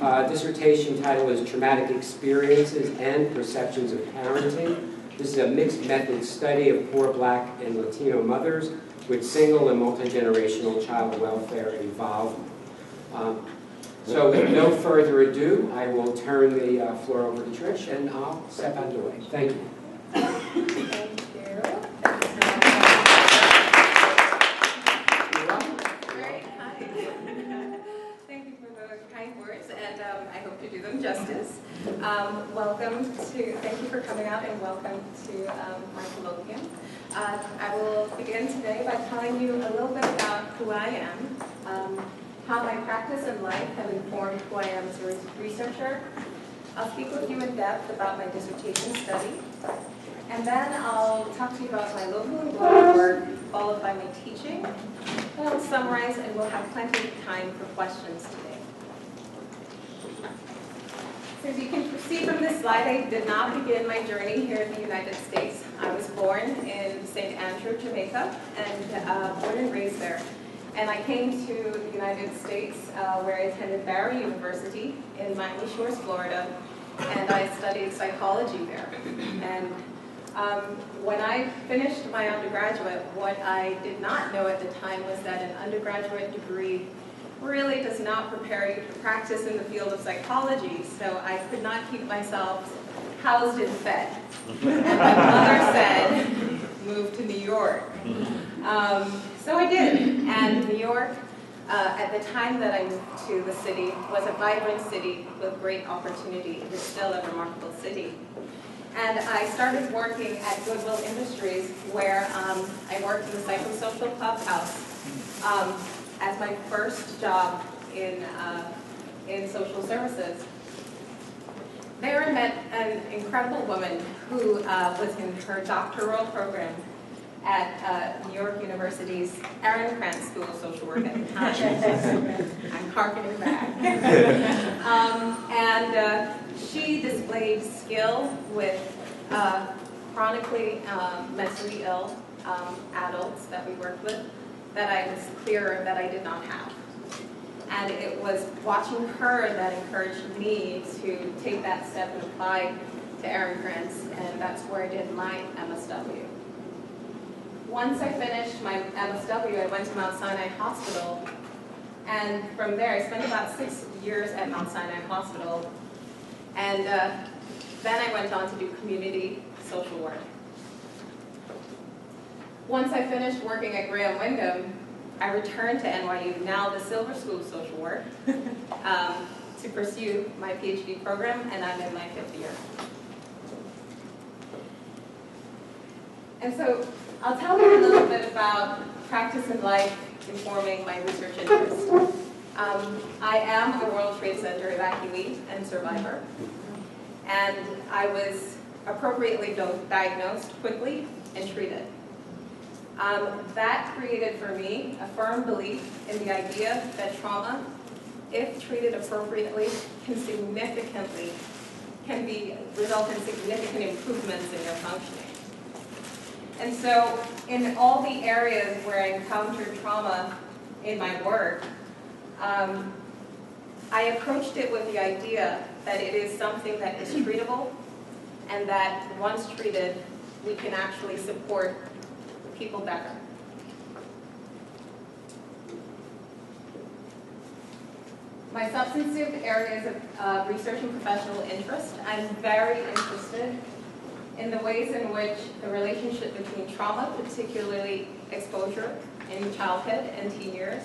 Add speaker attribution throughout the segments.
Speaker 1: dissertation title is Traumatic Experiences and Perceptions of Parenting. This is a mixed method study of poor Black and Latino mothers with single and multi-generational child welfare involvement. So with no further ado, I will turn the floor over to Trish, and I'll step out of the way. Thank you.
Speaker 2: Thank you.
Speaker 1: You're welcome.
Speaker 2: Very kind. Thank you for the kind words, and I hope to do them justice. Thank you for coming out, and welcome to my colloquium. I will begin today by telling you a little bit about who I am, how my practice and life have informed who I am as a researcher. I'll speak with you in depth about my dissertation study, and then I'll talk to you about my local and global work, followed by my teaching. Then I'll summarize, and we'll have plenty of time for questions today. So as you can see from this slide, I did not begin my journey here in the United States. I was born in St. Andrew, Jamaica, and born and raised there. And I came to the United States where I attended Barry University in Miami Shores, Florida, and I studied psychology there. And when I finished my undergraduate, what I did not know at the time was that an undergraduate degree really does not prepare you to practice in the field of psychology, so I could not keep myself housed and fed. And my mother said, move to New York. So I did, and New York, at the time that I moved to the city, was a vibrant city with great opportunity. It is still a remarkable city. And I started working at Goodwill Industries, where I worked in the psychosocial clubhouse as my first job in social services. There I met an incredible woman who was in her doctoral program at New York University's Aaron Krantz School of Social Work at the time. I'm harkening back. And she displayed skill with chronically mentally ill adults that we worked with that I was clear that I did not have. And it was watching her that encouraged me to take that step and apply to Aaron Krantz, and that's where I did my MSW. Once I finished my MSW, I went to Mount Sinai Hospital, and from there I spent about 6 years at Mount Sinai Hospital, and then I went on to do community social work. Once I finished working at Graham Windham, I returned to NYU, now the Silver School of Social Work, to pursue my PhD program, and I'm in my 5th year. And so I'll tell you a little bit about practice and life informing my research interest. I am a World Trade Center evacuee and survivor, and I was appropriately diagnosed quickly and treated. That created for me a firm belief in the idea that trauma, if treated appropriately, can result in significant improvements in your functioning. And so in all the areas where I encountered trauma in my work, I approached it with the idea that it is something that is treatable, and that once treated, we can actually support people better. My substantive areas of research and professional interest, I'm very interested in the ways in which the relationship between trauma, particularly exposure in childhood and teen years,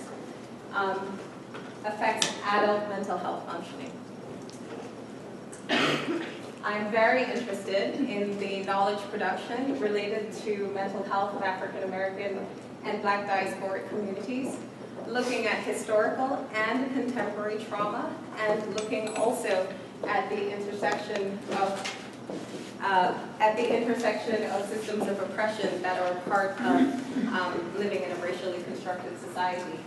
Speaker 2: affects adult mental health functioning. I'm very interested in the knowledge production related to mental health of African American and Black diasporic communities, looking at historical and contemporary trauma, and looking also at the intersection of systems of oppression that are part of living in a racially constructed society.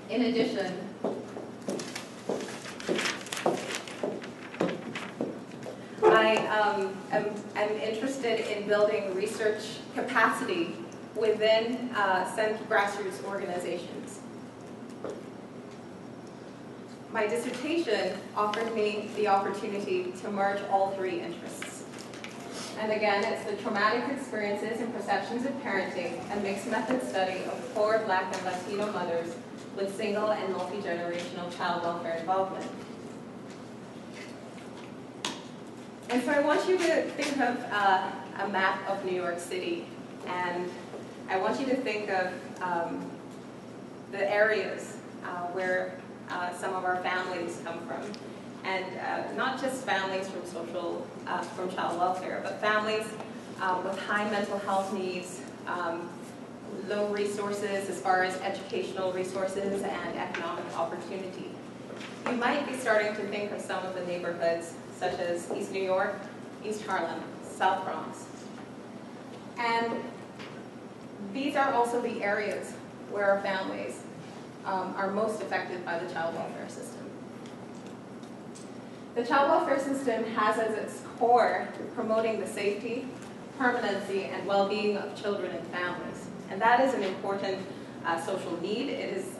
Speaker 2: In addition, I am interested in building research capacity within grassroots organizations. my dissertation offered me the opportunity to merge all three interests. And again, it's the traumatic experiences and perceptions of parenting, a mixed method study of poor Black and Latino mothers with single and multi-generational child welfare involvement. And so I want you to think of a map of New York City, and I want you to think of the areas where some of our families come from. And not just families from child welfare, but families with high mental health needs, low resources as far as educational resources and economic opportunity. You might be starting to think of some of the neighborhoods such as East New York, East Harlem, South Bronx. And these are also the areas where our families are most affected by the child welfare system. The child welfare system has as its core promoting the safety, permanency, and well-being of children and families. And that is an important social need. It's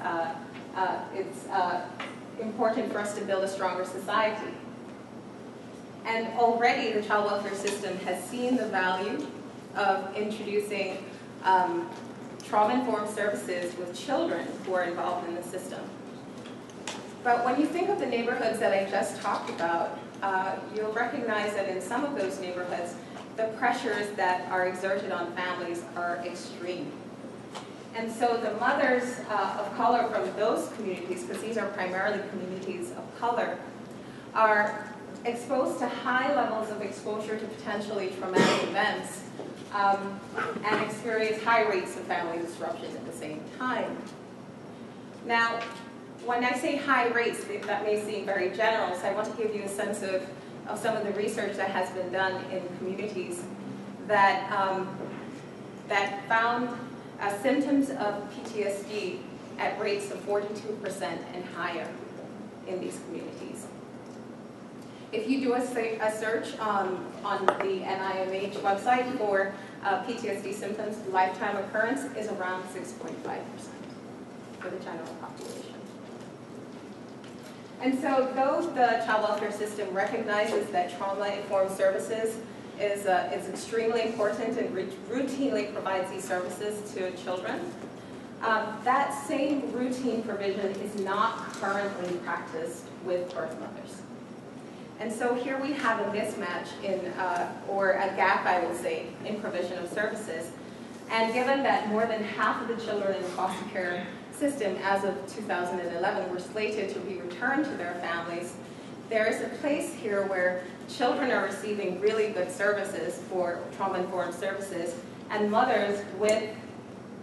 Speaker 2: important for us to build a stronger society. And already the child welfare system has seen the value of introducing trauma-informed services with children who are involved in the system. But when you think of the neighborhoods that I just talked about, you'll recognize that in some of those neighborhoods, the pressures that are exerted on families are extreme. And so the mothers of color from those communities, because these are primarily communities of color, are exposed to high levels of exposure to potentially traumatic events and experience high rates of family disruption at the same time. Now, when I say high rates, that may seem very general, so I want to give you a sense of some of the research that has been done in communities that, that found symptoms of PTSD at rates of 42% and higher in these communities. If you do a search on the NIMH website for PTSD symptoms, lifetime occurrence is around 6.5% for the general population. And so though the child welfare system recognizes that trauma-informed services is extremely important and routinely provides these services to children, that same routine provision is not currently practiced with birth mothers. And so here we have a mismatch or a gap, I would say, in provision of services. And given that more than half of the children in the foster care system as of 2011 were slated to be returned to their families, there is a place here where children are receiving really good services for trauma-informed services, and mothers with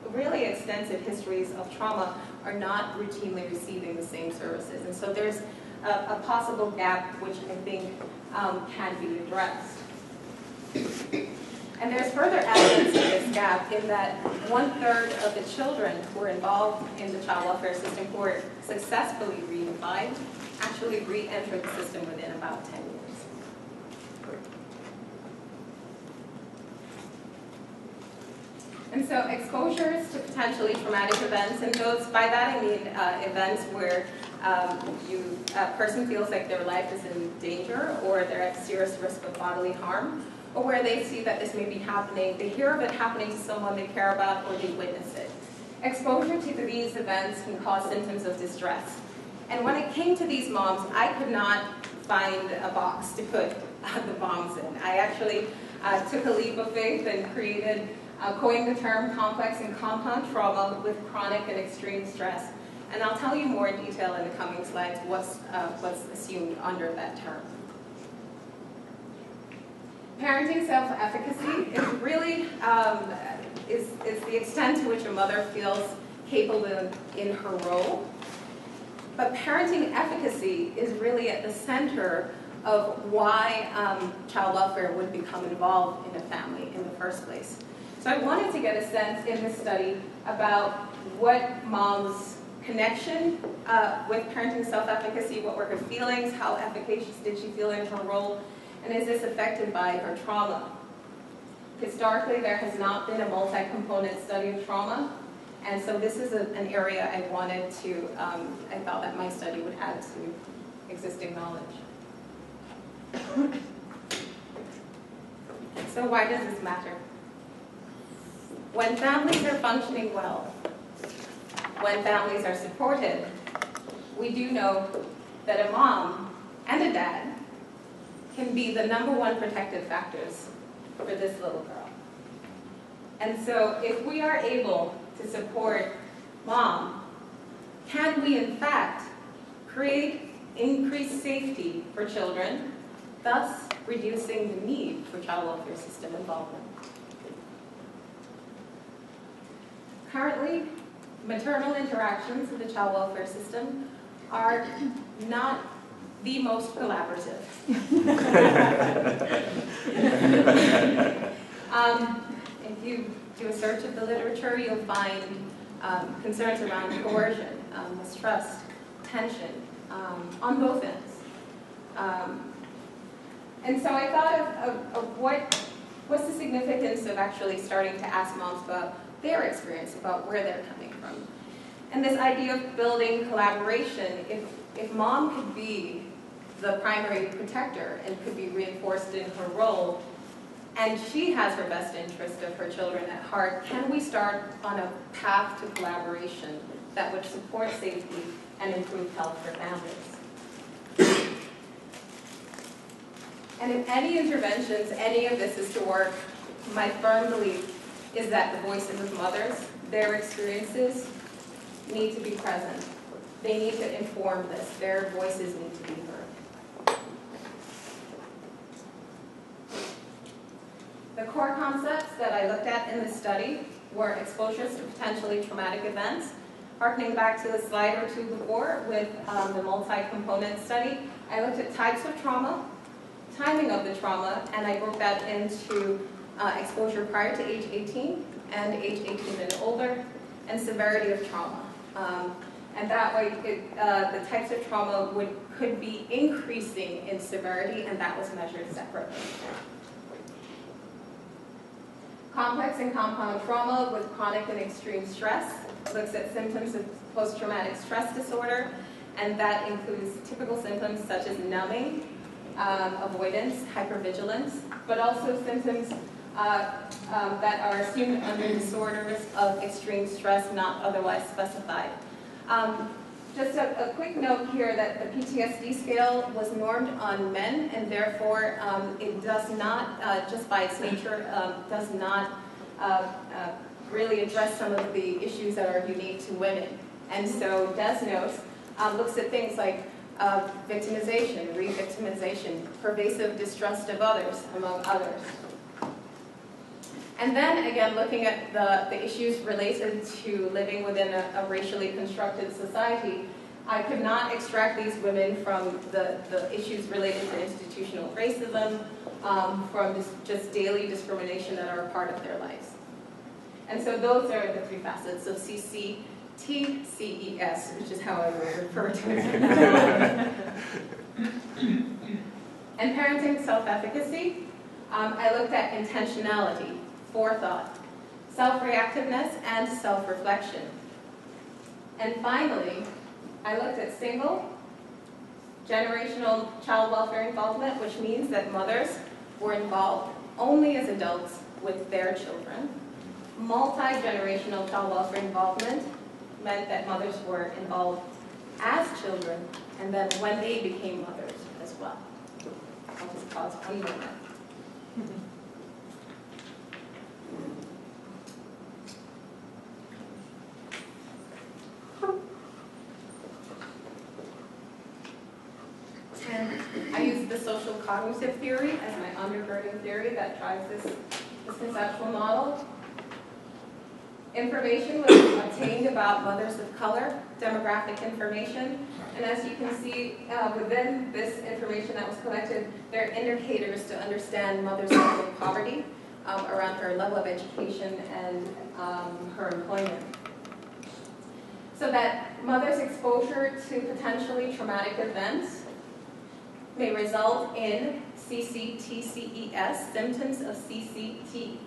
Speaker 2: really extensive histories of trauma are not routinely receiving the same services. And so there's a possible gap which I think can be addressed. And there's further evidence of this gap in that 1/3 of the children who are involved in the child welfare system who are successfully reunified actually re-enter the system within about 10 years. And so exposures to potentially traumatic events, and those, by that I mean events where a person feels like their life is in danger or they're at serious risk of bodily harm, or where they see that this may be happening, they hear of it happening to someone they care about, or they witness it. Exposure to these events can cause symptoms of distress. And when it came to these moms, I could not find a box to put the moms in. I actually took a leap of faith and coined the term complex and compound trauma with chronic and extreme stress. And I'll tell you more in detail in the coming slides what's assumed under that term. Parenting self-efficacy is really is the extent to which a mother feels capable in her role. But parenting efficacy is really at the center of why child welfare would become involved in a family in the first place. So I wanted to get a sense in this study about what mom's connection with parenting self-efficacy, what were her feelings, how efficacious did she feel in her role, and is this affected by her trauma? Historically, there has not been a multi-component study of trauma, And so this is an area I wanted to, I thought that my study would add to existing knowledge. So why does this matter? When families are functioning well, when families are supported, we do know that a mom and a dad can be the #1 protective factors for this little girl. And so if we are able to support mom, can we in fact create increased safety for children, thus reducing the need for child welfare system involvement? Currently, maternal interactions with the child welfare system are not the most collaborative. If you do a search of the literature, you'll find concerns around coercion, mistrust, tension, on both ends. And so I thought of what's the significance of actually starting to ask moms about their experience, about where they're coming from. And this idea of building collaboration, if mom could be the primary protector and could be reinforced in her role, and she has her best interest of her children at heart, can we start on a path to collaboration that would support safety and improve health for families? And if any interventions, any of this is to work, my firm belief is that the voices of mothers, their experiences, need to be present. They need to inform this. Their voices need to be heard. The core concepts that I looked at in this study were exposures to potentially traumatic events. Harkening back to the slide or two before with the multi-component study, I looked at types of trauma, timing of the trauma, and I broke that into exposure prior to age 18 and age 18 and older, and severity of trauma. And that way, the types of trauma could be increasing in severity, and that was measured separately. Complex and compound trauma with chronic and extreme stress looks at symptoms of post-traumatic stress disorder, and that includes typical symptoms such as numbing, avoidance, hypervigilance, but also symptoms that are assumed under disorders of extreme stress not otherwise specified. Just a quick note here that the PTSD scale was normed on men, and therefore it does not, just by its nature, does not really address some of the issues that are unique to women. And so DESNOS looks at things like victimization, re-victimization, pervasive distrust of others, among others. And then, again, looking at the issues related to living within a racially constructed society, I could not extract these women from the issues related to institutional racism, from just daily discrimination that are a part of their lives. And so those are the three facets of CCTCES, which is how I will refer to it. And parenting self-efficacy, I looked at intentionality, forethought, self-reactiveness, and self-reflection. And finally, I looked at single, generational child welfare involvement, which means that mothers were involved only as adults with their children. Multi-generational child welfare involvement meant that mothers were involved as children, and then when they became mothers as well. I'll just pause 1 moment. And I use the social cognitive theory as my undergirding theory that drives this conceptual model. Information was obtained about mothers of color, demographic information, and as you can see within this information that was collected, there are indicators to understand mother's level of poverty around her level of education and her employment. So that mother's exposure to potentially traumatic events may result in CCTCES, symptoms of CCTCES,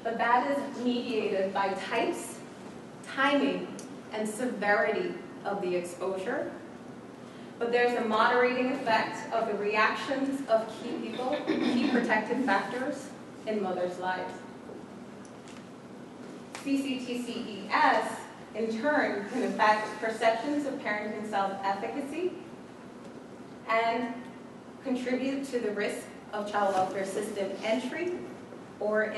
Speaker 2: but that is mediated by types, timing, and severity of the exposure. But there's a moderating effect of the reactions of key people, key protective factors in mothers' lives. CCTCES, in turn, can affect perceptions of parenting self-efficacy and contribute to the risk of child welfare system entry or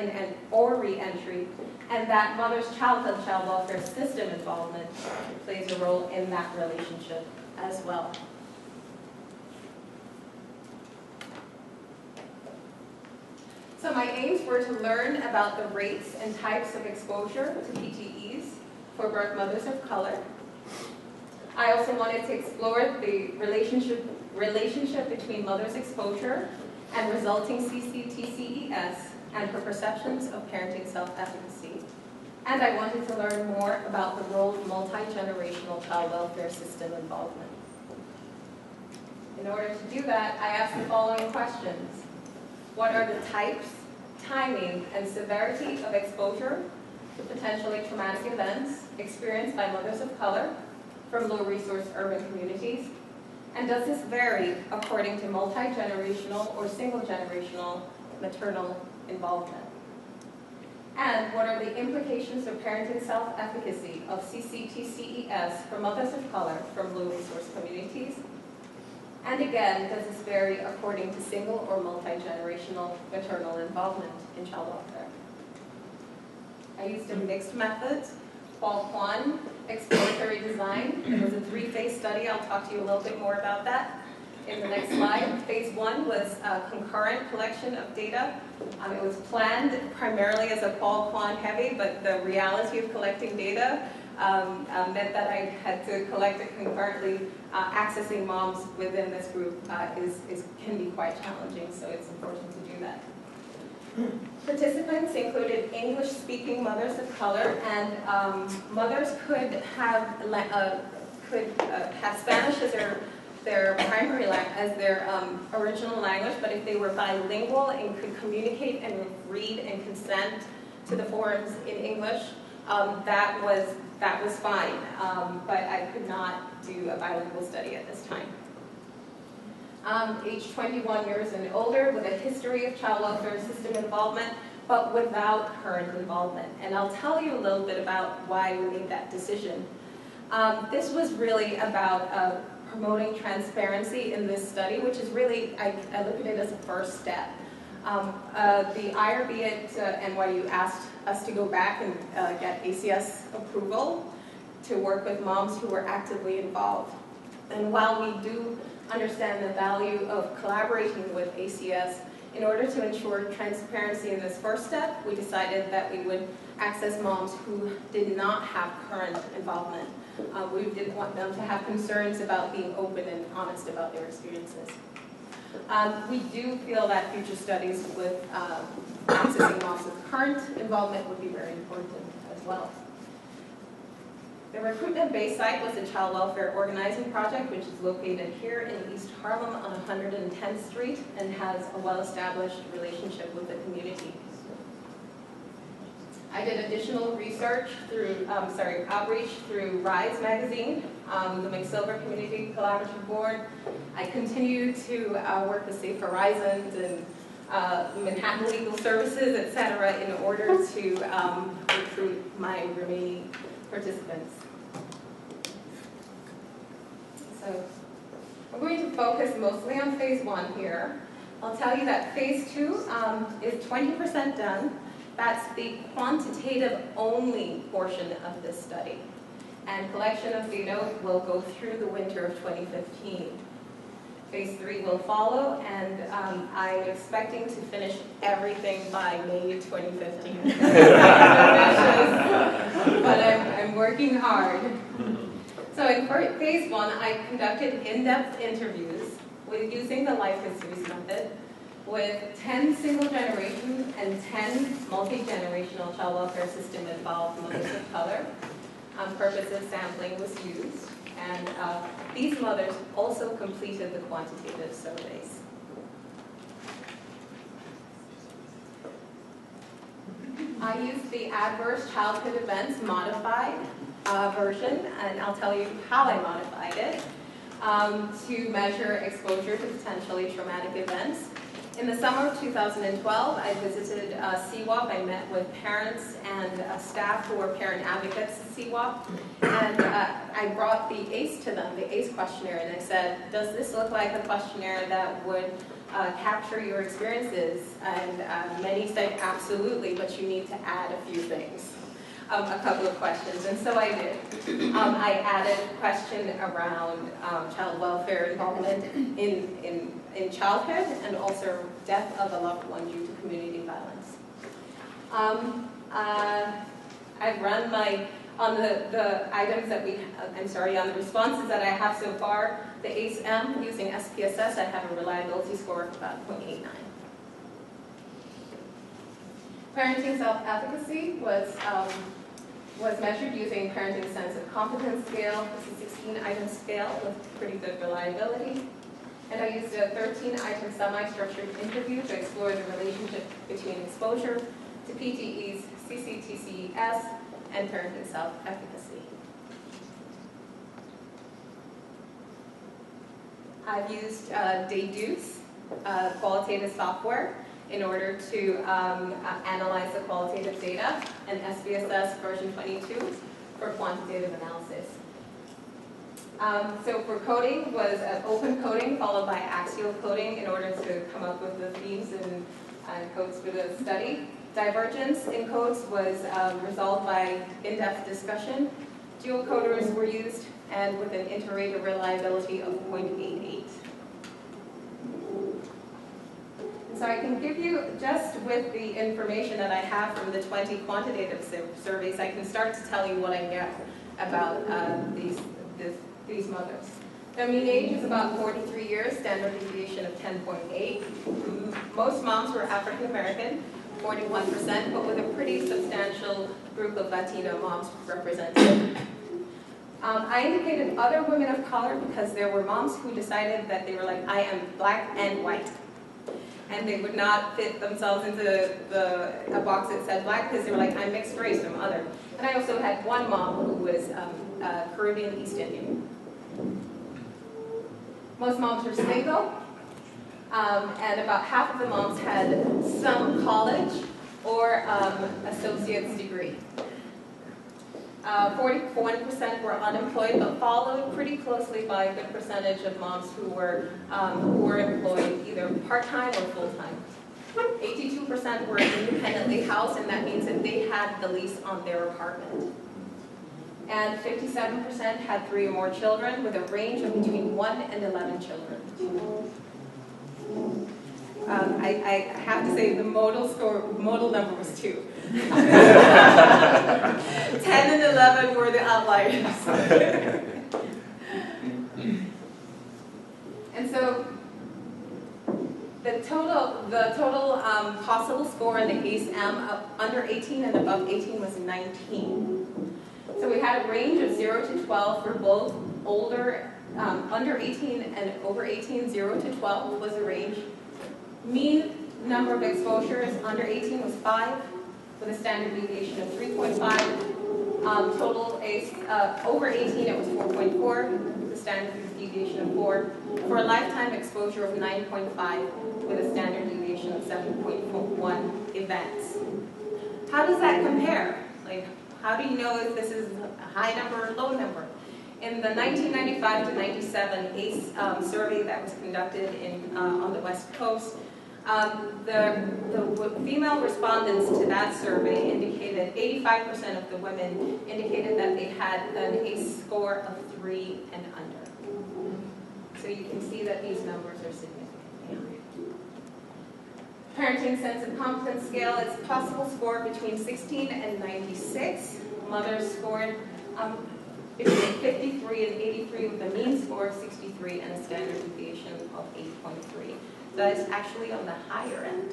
Speaker 2: re-entry, and that mother's childhood child welfare system involvement plays a role in that relationship as well. So my aims were to learn about the rates and types of exposure to PTEs for birth mothers of color. I also wanted to explore the relationship between mother's exposure and resulting CCTCES and her perceptions of parenting self-efficacy. And I wanted to learn more about the role of multi-generational child welfare system involvement. In order to do that, I asked the following questions. What are the types, timing, and severity of exposure to potentially traumatic events experienced by mothers of color from low-resource urban communities? And does this vary according to multi-generational or single-generational maternal involvement? And what are the implications of parenting self-efficacy of CCTCES for mothers of color from low-resource communities? And again, does this vary according to single or multi-generational maternal involvement in child welfare? I used a mixed method, Paul Kwan, exploratory design. It was a 3-phase study. I'll talk to you a little bit more about that in the next slide. Phase 1 was a concurrent collection of data. It was planned primarily as a Paul Kwan heavy, but the reality of collecting data meant that I had to collect it concurrently. Accessing moms within this group can be quite challenging, so it's important to do that. Participants included English-speaking mothers of color, and mothers could have Spanish as their primary as their original language, but if they were bilingual and could communicate and read and consent to the forms in English, that was fine, but I could not do a bilingual study at this time. Age 21 years and older, with a history of child welfare system involvement, but without current involvement. And I'll tell you a little bit about why we made that decision. This was really about promoting transparency in this study, which is really, I look at it as a first step. The IRB at NYU asked us to go back and get ACS approval to work with moms who were actively involved. And while we do understand the value of collaborating with ACS, in order to ensure transparency in this first step, we decided that we would access moms who did not have current involvement. We didn't want them to have concerns about being open and honest about their experiences. We do feel that future studies with accessing moms with current involvement would be very important as well. The recruitment-based site was the Child Welfare Organizing Project, which is located here in East Harlem on 110th Street and has a well-established relationship with the community. I did additional research through, outreach through RISE magazine, the McSilver Community Collaborative Board. I continue to work with Safe Horizons and Manhattan Legal Services, etc., in order to recruit my remaining participants. So I'm going to focus mostly on phase 1 here. I'll tell you that phase 2 is 20% done. That's the quantitative only portion of this study. And collection of data will go through the winter of 2015. Phase 3 will follow, and I'm expecting to finish everything by May 2015. But I'm working hard. So in phase 1, I conducted in-depth interviews using the life histories method with 10 single-generation and 10 multi-generational child welfare system involved mothers of color. Purposive sampling was used, and these mothers also completed the quantitative surveys. I used the Adverse Childhood Events Modified version, and I'll tell you how I modified it, to measure exposure to potentially traumatic events. In the summer of 2012, I visited CWOP. I met with parents and staff who were parent advocates at CWOP, and I brought the ACE to them, the ACE questionnaire, and I said, does this look like a questionnaire that would capture your experiences? And many said, absolutely, but you need to add a few things, a couple of questions, and so I did. I added a question around child welfare involvement in childhood, and also death of a loved one due to community violence. I've run on the items that on the responses that I have so far, the ACE-M using SPSS, I have a reliability score of about 0.89. Parenting self-efficacy was measured using Parenting Sense of Competence scale. It's a 16-item scale with pretty good reliability. And I used a 13-item semi-structured interview to explore the relationship between exposure to PTEs, CCTCES, and parenting self-efficacy. I've used Deduce qualitative software in order to analyze the qualitative data, and SPSS version 22 for quantitative analysis. So for coding was open coding followed by axial coding in order to come up with the themes and codes for the study. Divergence in codes was resolved by in-depth discussion. Dual coders were used, and with an inter-rater reliability of 0.88. So I can give you, just with the information that I have from the 20 quantitative surveys, I can start to tell you what I get about these mothers. Their mean age is about 43 years, standard deviation of 10.8. Most moms were African American, 41%, but with a pretty substantial group of Latino moms represented. I indicated other women of color because there were moms who decided that they were like, I am black and white. And they would not fit themselves into a box that said black because they were like, I'm mixed race, I'm other. And I also had one mom who was Caribbean East Indian. Most moms were single, and about half of the moms had some college or associate's degree. 41% were unemployed, but followed pretty closely by a good percentage of moms who were employed either part-time or full-time. 82% were independently housed, and that means that they had the lease on their apartment. And 57% had 3 or more children, with a range of between 1 and 11 children. I have to say the modal number was 2. 10 and 11 were the outliers. And so the total possible score in the ACE-M under 18 and above 18 was 19. So we had a range of 0 to 12 for both under 18 and over 18. 0 to 12 was a range. Mean number of exposures under 18 was 5, with a standard deviation of 3.5. Total ACE over 18 it was 4.4, with a standard deviation of 4. For a lifetime exposure of 9.5, with a standard deviation of 7.1 events. How does that compare? Like, how do you know if this is a high number or low number? In the 1995 to 97 ACE survey that was conducted on the West Coast, the female respondents to that survey indicated 85% of the women indicated that they had an ACE score of 3 and under. So you can see that these numbers are significantly high. Parenting Sense of Competence scale, its possible score between 16 and 96. Mothers scored between 53 and 83 with a mean score of 63 and a standard deviation of 8.3. So it's actually on the higher end.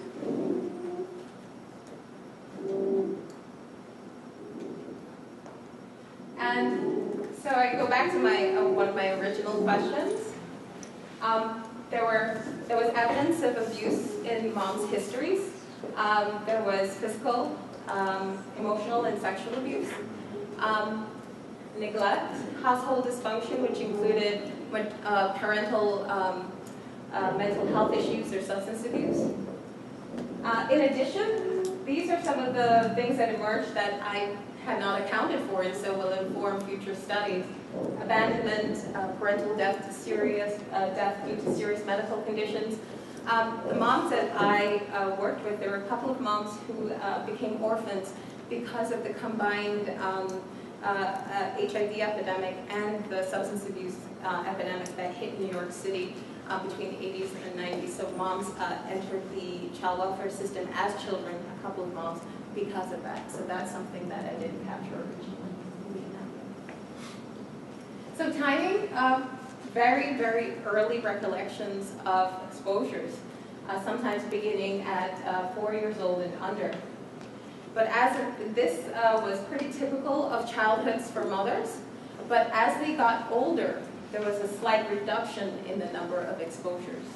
Speaker 2: And so I go back to one of my original questions. There was evidence of abuse in moms' histories. There was physical emotional and sexual abuse, neglect, household dysfunction, which included parental mental health issues or substance abuse. In addition, these are some of the things that emerged that I had not accounted for and so will inform future studies. Abandonment, parental death due to serious medical conditions. The moms that I worked with, there were a couple of moms who became orphans because of the combined HIV epidemic and the substance abuse epidemic that hit New York City between the 80s and 90s. So moms entered the child welfare system as children, a couple of moms, because of that. So that's something that I didn't capture originally. So timing, very, very early recollections of exposures, sometimes beginning at 4 years old and under. But this was pretty typical of childhoods for mothers, but as they got older, there was a slight reduction in the number of exposures.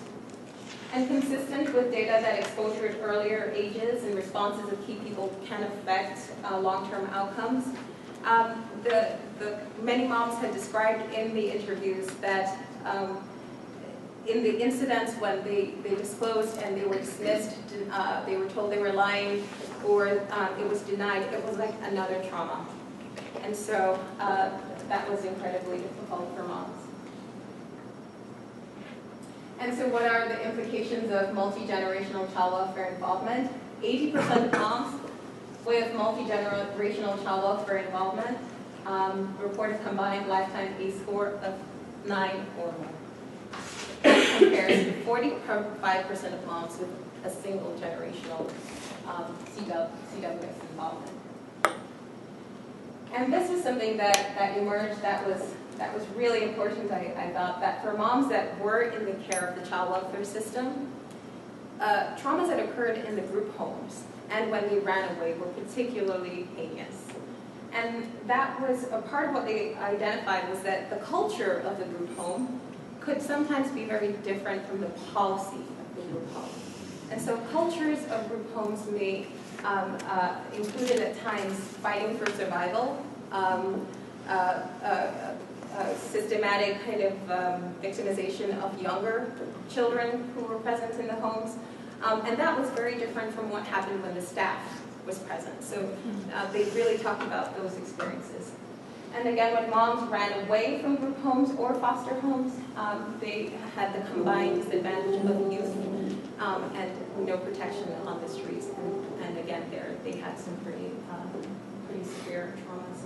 Speaker 2: And consistent with data that exposure at earlier ages and responses of key people can affect long-term outcomes, many moms had described in the interviews that in the incidents when they disclosed and they were dismissed, they were told they were lying, or it was denied, it was like another trauma. And so that was incredibly difficult for moms. And so what are the implications of multi-generational child welfare involvement? 80% of moms with multi-generational child welfare involvement report a combined lifetime ACE score of 9 or more. That compares to 45% of moms with a single generational CWS involvement. And this was something that emerged that was really important, I thought, that for moms that were in the care of the child welfare system, traumas that occurred in the group homes and when they ran away were particularly heinous. And that was a part of what they identified was that the culture of the group home could sometimes be very different from the policy of the group home. And so cultures of group homes may included at times fighting for survival, systematic kind of victimization of younger children who were present in the homes. And that was very different from what happened when the staff was present. So they really talked about those experiences. And again, when moms ran away from group homes or foster homes, they had the combined disadvantage of youth and no protection on the streets. And again, they had some pretty severe traumas.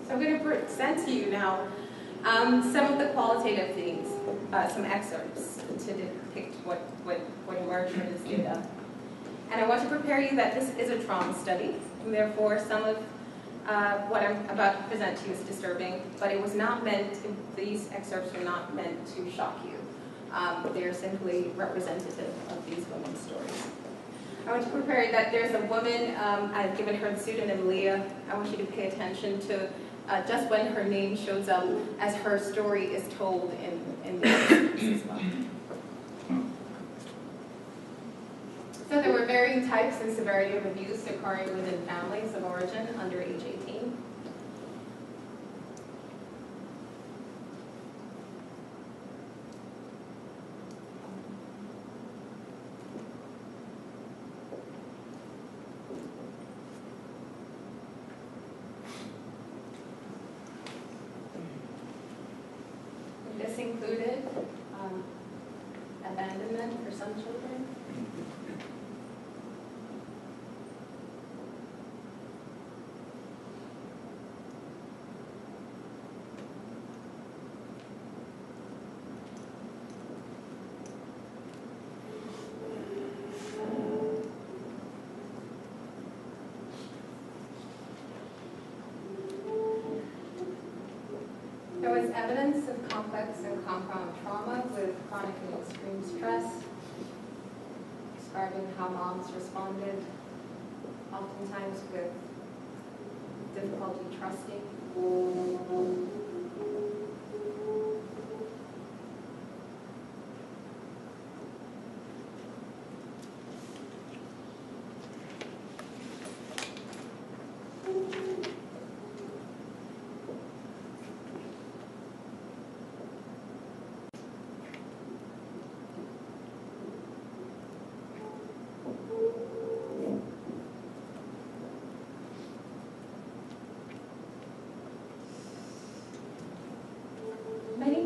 Speaker 2: So I'm going to present to you now some of the qualitative things, some excerpts to depict what emerged from this data. And I want to prepare you that this is a trauma study, and therefore some of what I'm about to present to you is disturbing, but it was not meant, these excerpts were not meant to shock you. They're simply representative of these women's stories. I want to prepare you that there's a woman, I've given her the pseudonym Leah. I want you to pay attention to just when her name shows up as her story is told in the excerpts as well. So there were varying types and severity of abuse occurring within families of origin under age 18. And this included abandonment for some children, evidence of complex and compound trauma with chronic and extreme stress, describing how moms responded, oftentimes with difficulty trusting.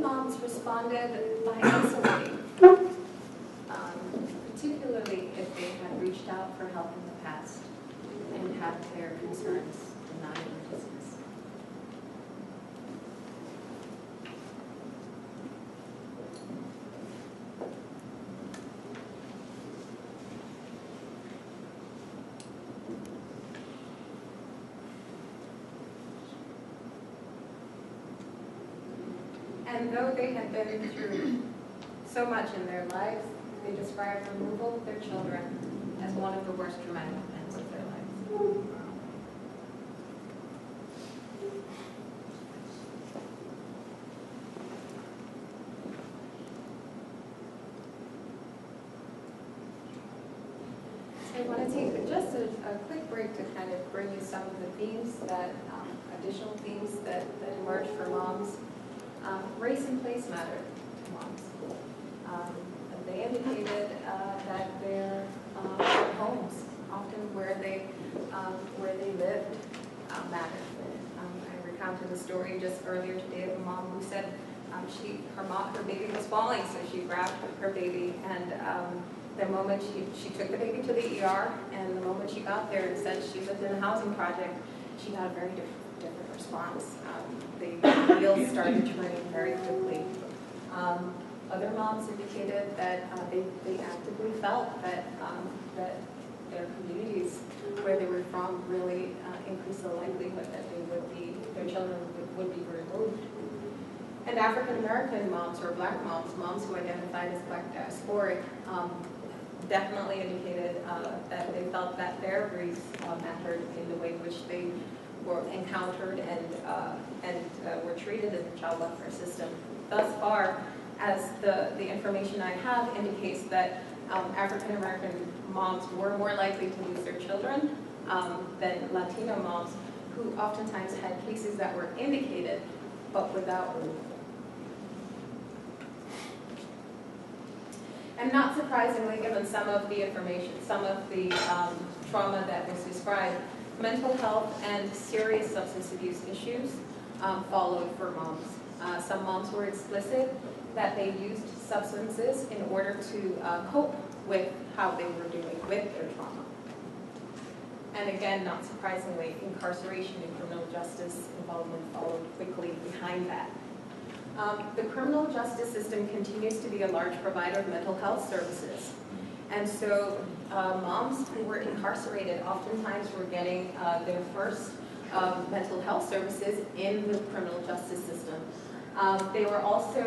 Speaker 2: moms responded by isolating, particularly if they had reached out for help in the past and had their concerns denied or dismissed. And though they had been through so much in their lives, they described removal of their children as one of the worst traumatic events of their lives. So I want to take just a quick break to kind of bring you some of the themes that, additional themes that emerge for moms. Race and place matter to moms. They indicated that their homes, often where they lived, mattered. I recounted a story just earlier today of a mom who said her baby was falling, so she grabbed her baby, and the moment she took the baby to the ER, and the moment she got there and said she lived in a housing project, she got a very different response. The wheels started turning very quickly. Other moms indicated that they actively felt that their communities where they were from really increased the likelihood that their children would be removed. And African American moms or Black moms who identified as Black diasporic, definitely indicated that they felt that their race mattered in the way in which they were encountered and were treated in the child welfare system. Thus far, as the information I have indicates that African American moms were more likely to lose their children than Latino moms, who oftentimes had cases that were indicated but without removal. And not surprisingly, given some of the information, some of the trauma that was described, mental health and serious substance abuse issues followed for moms. Some moms were explicit that they used substances in order to cope with how they were doing with their trauma. And again, not surprisingly, incarceration and criminal justice involvement followed quickly behind that. The criminal justice system continues to be a large provider of mental health services. And so moms who were incarcerated oftentimes were getting their first mental health services in the criminal justice system. They were also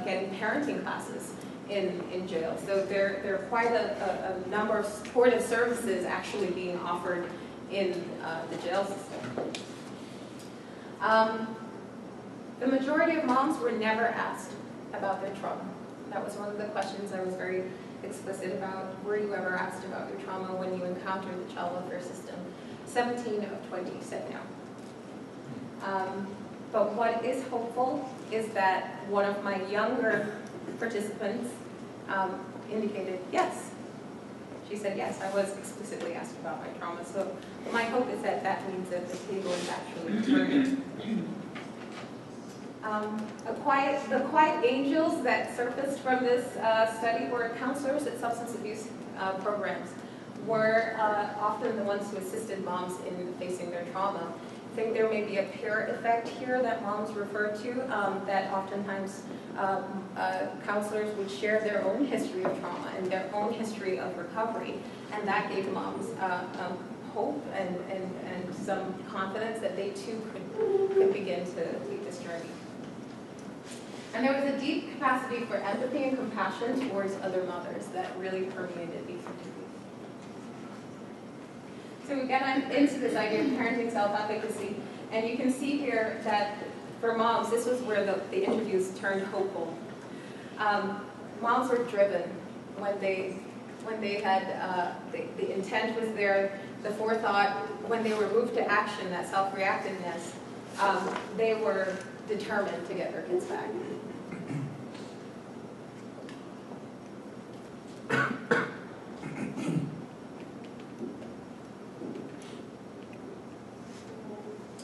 Speaker 2: getting parenting classes in jail. So there are quite a number of supportive services actually being offered in the jail system. The majority of moms were never asked about their trauma. That was one of the questions I was very explicit about. Were you ever asked about your trauma when you encountered the child welfare system? 17 of 20 said no. But what is hopeful is that one of my younger participants indicated yes. She said, yes, I was explicitly asked about my trauma. So my hope is that that means that the table is actually turning. The quiet angels that surfaced from this study were counselors at substance abuse programs, were often the ones who assisted moms in facing their trauma. I think there may be a peer effect here that moms refer to, that oftentimes counselors would share their own history of trauma and their own history of recovery, and that gave moms hope and some confidence that they too could begin to take this journey. And there was a deep capacity for empathy and compassion towards other mothers that really permeated these interviews. So we get into this idea of parenting self-efficacy, and you can see here that for moms, this was where the interviews turned hopeful. Moms were driven when they had, the intent was there, the forethought, when they were moved to action, that self-reactiveness, they were determined to get their kids back.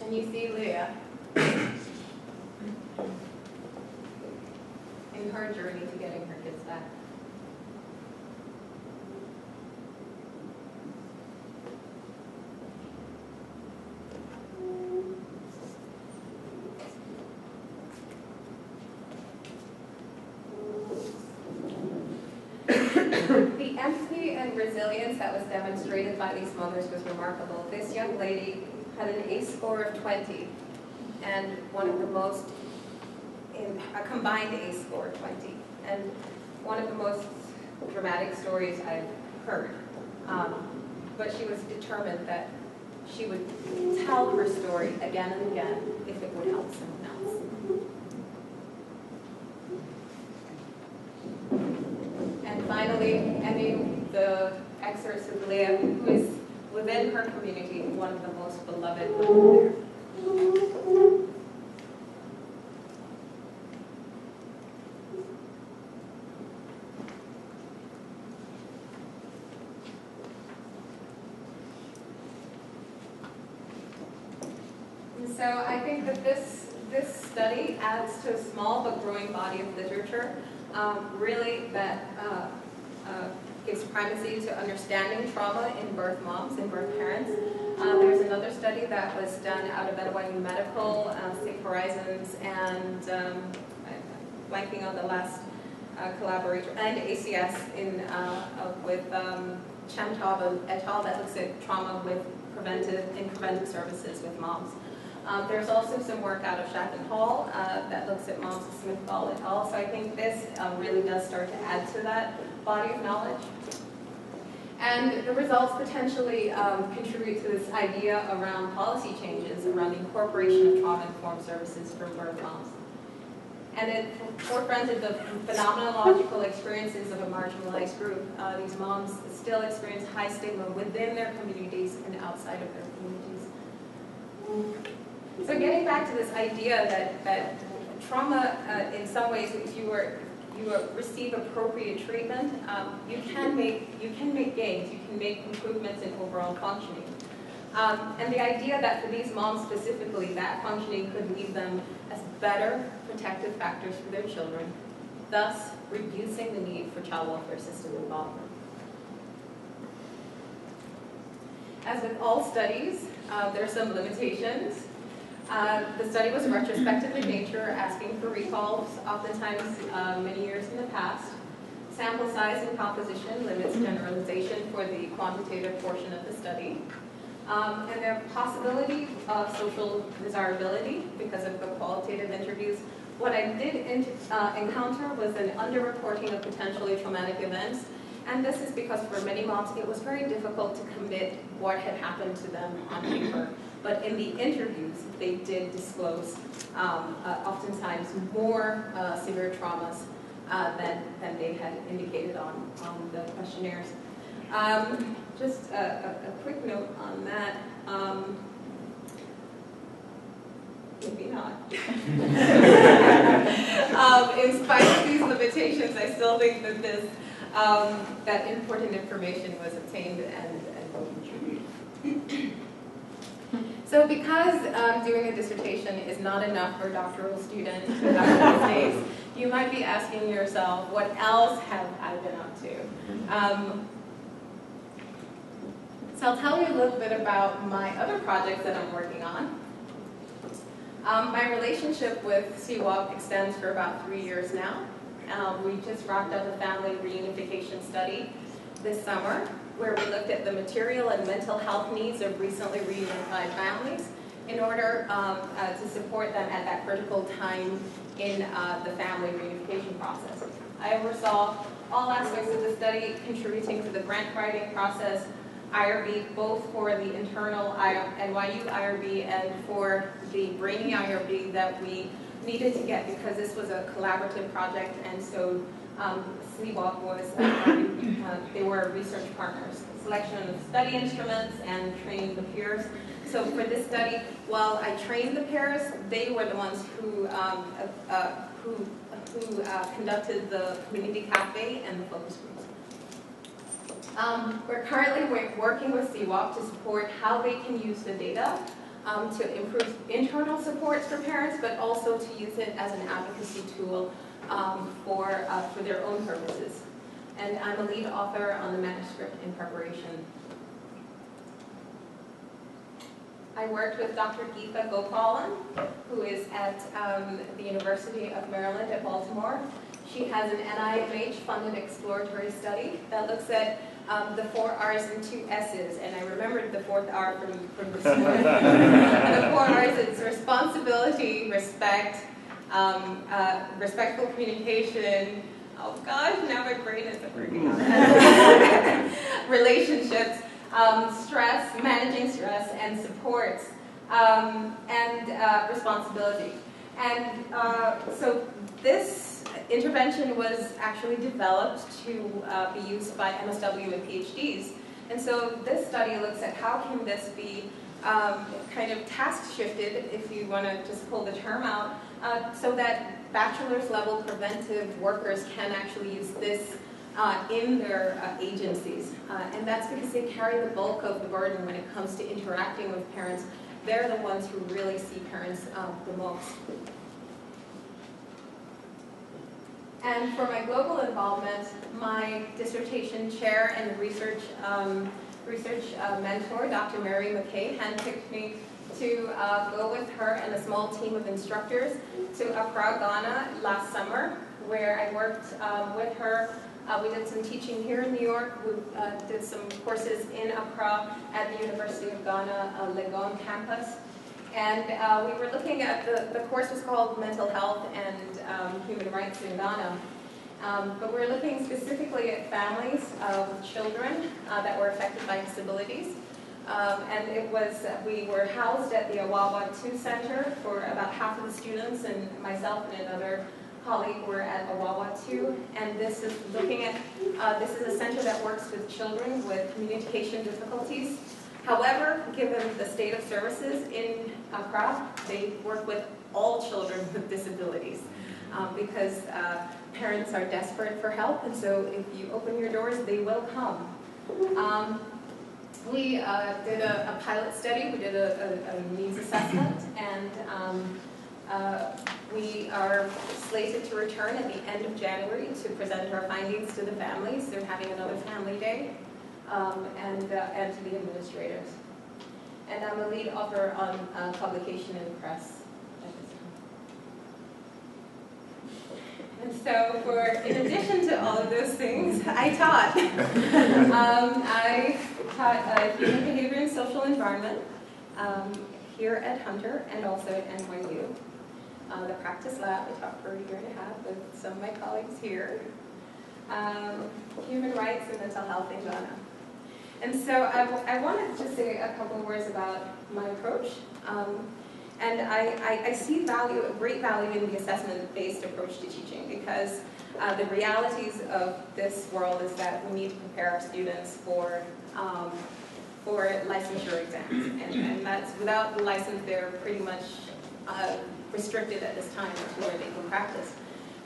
Speaker 2: And you see Leah. her journey to getting her kids back. The empathy and resilience that was demonstrated by these mothers was remarkable. This young lady had an ACE score of 20, and one of the most, a combined ACE score of 20, and one of the most dramatic stories I've heard. But she was determined that she would tell her story again and again if it would help someone else. And finally, Emmy, the excerpt of Leah, who is within her community one of the most beloved women there. And so I think that this study adds to a small but growing body of literature, really that gives primacy to understanding trauma in birth moms and birth parents. There's another study that was done out of NYU Medical, Safe Horizons, and blanking on the last collaborator, and ACS with Chemtov et al. That looks at trauma with preventive services with moms. There's also some work out of Shackman Hall that looks at moms with Smith-Gall et al. So I think this really does start to add to that body of knowledge. And the results potentially contribute to this idea around policy changes, around the incorporation of trauma-informed services for birth moms. And it forefronted the phenomenological experiences of a marginalized group. These moms still experience high stigma within their communities and outside of their communities. So getting back to this idea that trauma, in some ways, if you receive appropriate treatment, you can make gains, you can make improvements in overall functioning. And the idea that for these moms specifically, that functioning could leave them as better protective factors for their children, thus reducing the need for child welfare system involvement. As with all studies, there are some limitations. The study was retrospective in nature, asking for recalls, oftentimes many years in the past. Sample size and composition limits generalization for the quantitative portion of the study. And the possibility of social desirability because of the qualitative interviews. What I did encounter was an underreporting of potentially traumatic events. And this is because for many moms, it was very difficult to commit what had happened to them on paper. But in the interviews, they did disclose oftentimes more severe traumas than they had indicated on the questionnaires. Just a quick note on that. Maybe not. In spite of these limitations, I still think that that important information was obtained and will contribute. So because doing a dissertation is not enough for a doctoral student these days, you might be asking yourself, what else have I been up to? So I'll tell you a little bit about my other projects that I'm working on. My relationship with CWOP extends for about 3 years now. We just wrapped up a family reunification study this summer, where we looked at the material and mental health needs of recently reunified families in order to support them at that critical time in the family reunification process. I oversaw all aspects of the study, contributing to the grant writing process, IRB, both for the internal NYU IRB and for the Brainy IRB that we needed to get because this was a collaborative project, and so CWOP was, they were research partners. Selection of study instruments and training the peers. So for this study, while I trained the peers, they were the ones who conducted the community cafe and the focus groups. We're currently working with CWOP to support how they can use the data to improve internal supports for parents, but also to use it as an advocacy tool for their own purposes. And I'm a lead author on the manuscript in preparation. I worked with Dr. Geetha Gopalan, who is at the University of Maryland at Baltimore. She has an NIMH-funded exploratory study that looks at the 4 R's and 2 S's, and I remembered the 4th R from this morning. And the 4 R's, it's responsibility, respect, respectful communication, oh gosh, now my brain isn't working on that. Relationships, stress, managing stress, and supports, and responsibility. And so this intervention was actually developed to be used by MSW and PhDs. And so this study looks at how can this be kind of task shifted, if you want to just pull the term out, so that bachelor's level preventive workers can actually use this in their agencies. And that's because they carry the bulk of the burden when it comes to interacting with parents. They're the ones who really see parents the most. And for my global involvement, my dissertation chair and research mentor, Dr. Mary McKay, handpicked me to go with her and a small team of instructors to Accra, Ghana last summer, where I worked with her. We did some teaching here in New York. We did some courses in Accra at the University of Ghana, Legon campus. And we were looking at, the course was called Mental Health and Human Rights in Ghana. But we're looking specifically at families with children that were affected by disabilities. And it was, we were housed at the Awawa 2 Center for about half of the students, and myself and another colleague were at Awawa 2. And this is looking at, this is a center that works with children with communication difficulties. However, given the state of services in Accra, they work with all children with disabilities because parents are desperate for help, and so if you open your doors, they will come. We did a pilot study, we did a needs assessment, and we are slated to return at the end of January to present our findings to the families. They're having another family day. And to the administrators. And I'm a lead author on publication in the press at this time. And so in addition to all of those things, I taught. I taught human behavior and social environment here at Hunter and also at NYU. The practice lab, I taught for a year and a half with some of my colleagues here. Human rights and mental health in Ghana. And so I wanted to say a couple of words about my approach. And I see value, great value in the assessment-based approach to teaching, because the realities of this world is that we need to prepare our students for licensure exams. And that's, without the license, they're pretty much restricted at this time to where they can practice.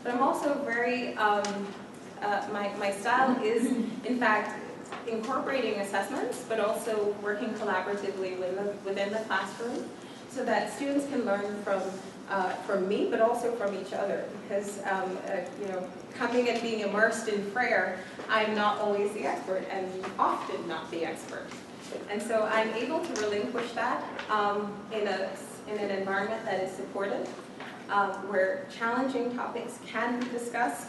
Speaker 2: But I'm also very, my style is, in fact, incorporating assessments, but also working collaboratively within the classroom so that students can learn from me, but also from each other. Because, you know, coming and being immersed in prayer, I'm not always the expert and often not the expert. And so I'm able to relinquish that in an environment that is supportive, where challenging topics can be discussed,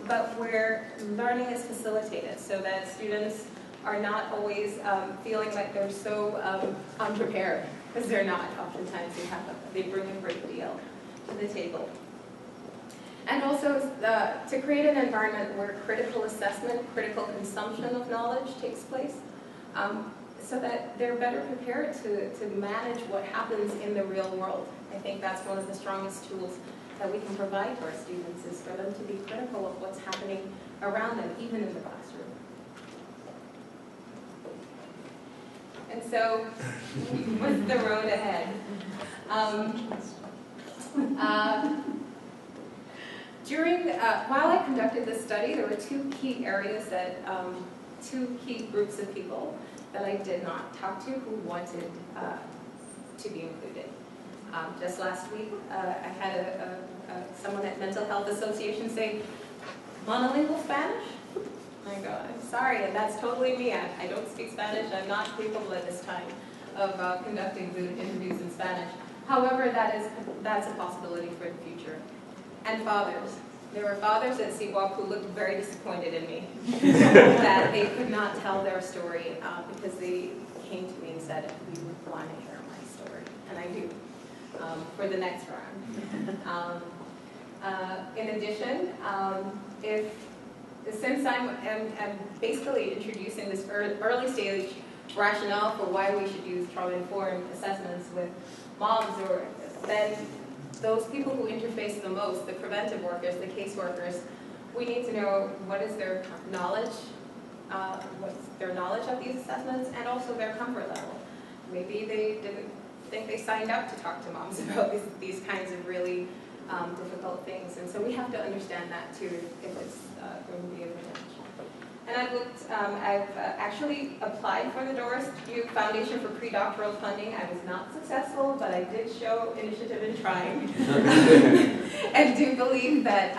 Speaker 2: but where learning is facilitated so that students are not always feeling like they're so unprepared, because they're not. Oftentimes they bring a great deal to the table. And also to create an environment where critical assessment, critical consumption of knowledge takes place, so that they're better prepared to manage what happens in the real world. I think that's one of the strongest tools that we can provide to our students, is for them to be critical of what's happening around them, even in the classroom. And so, what's the road ahead? While I conducted this study, there were two key areas that, two key groups of people that I did not talk to who wanted to be included. Just last week, I had someone at Mental Health Association say, monolingual Spanish? I go, I'm sorry, and that's totally me. I don't speak Spanish. I'm not capable at this time of conducting the interviews in Spanish. However, that's a possibility for the future. And fathers. There were fathers at CWOP who looked very disappointed in me that they could not tell their story because they came to me and said, we would want to hear my story. And I do, for the next round. In addition, since I'm basically introducing this early stage rationale for why we should use trauma-informed assessments with moms, or then those people who interface the most, the preventive workers, the caseworkers, we need to know what is their knowledge, what's their knowledge of these assessments, and also their comfort level. Maybe they didn't think they signed up to talk to moms about these kinds of really difficult things, and so we have to understand that too if it's going to be a potential. And I've actually applied for the Doris Duke Foundation for Predoctoral Funding. I was not successful, but I did show initiative in trying. And do believe that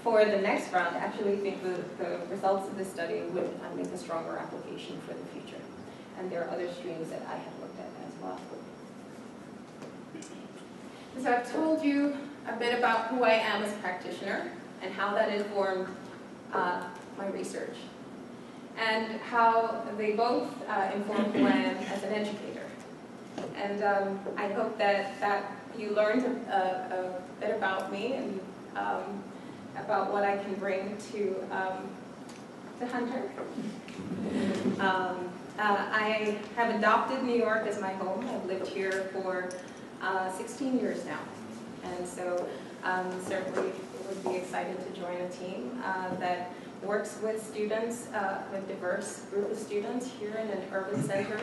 Speaker 2: for the next round, I actually think the results of this study would make a stronger application for the future. And there are other streams that I have looked at as well. So I've told you a bit about who I am as a practitioner and how that informed my research, and how they both inform who I am as an educator. And I hope that you learned a bit about me and about what I can bring to Hunter. I have adopted New York as my home. I've lived here for 16 years now, and so certainly would be excited to join a team that works with students, a diverse group of students here in an urban center,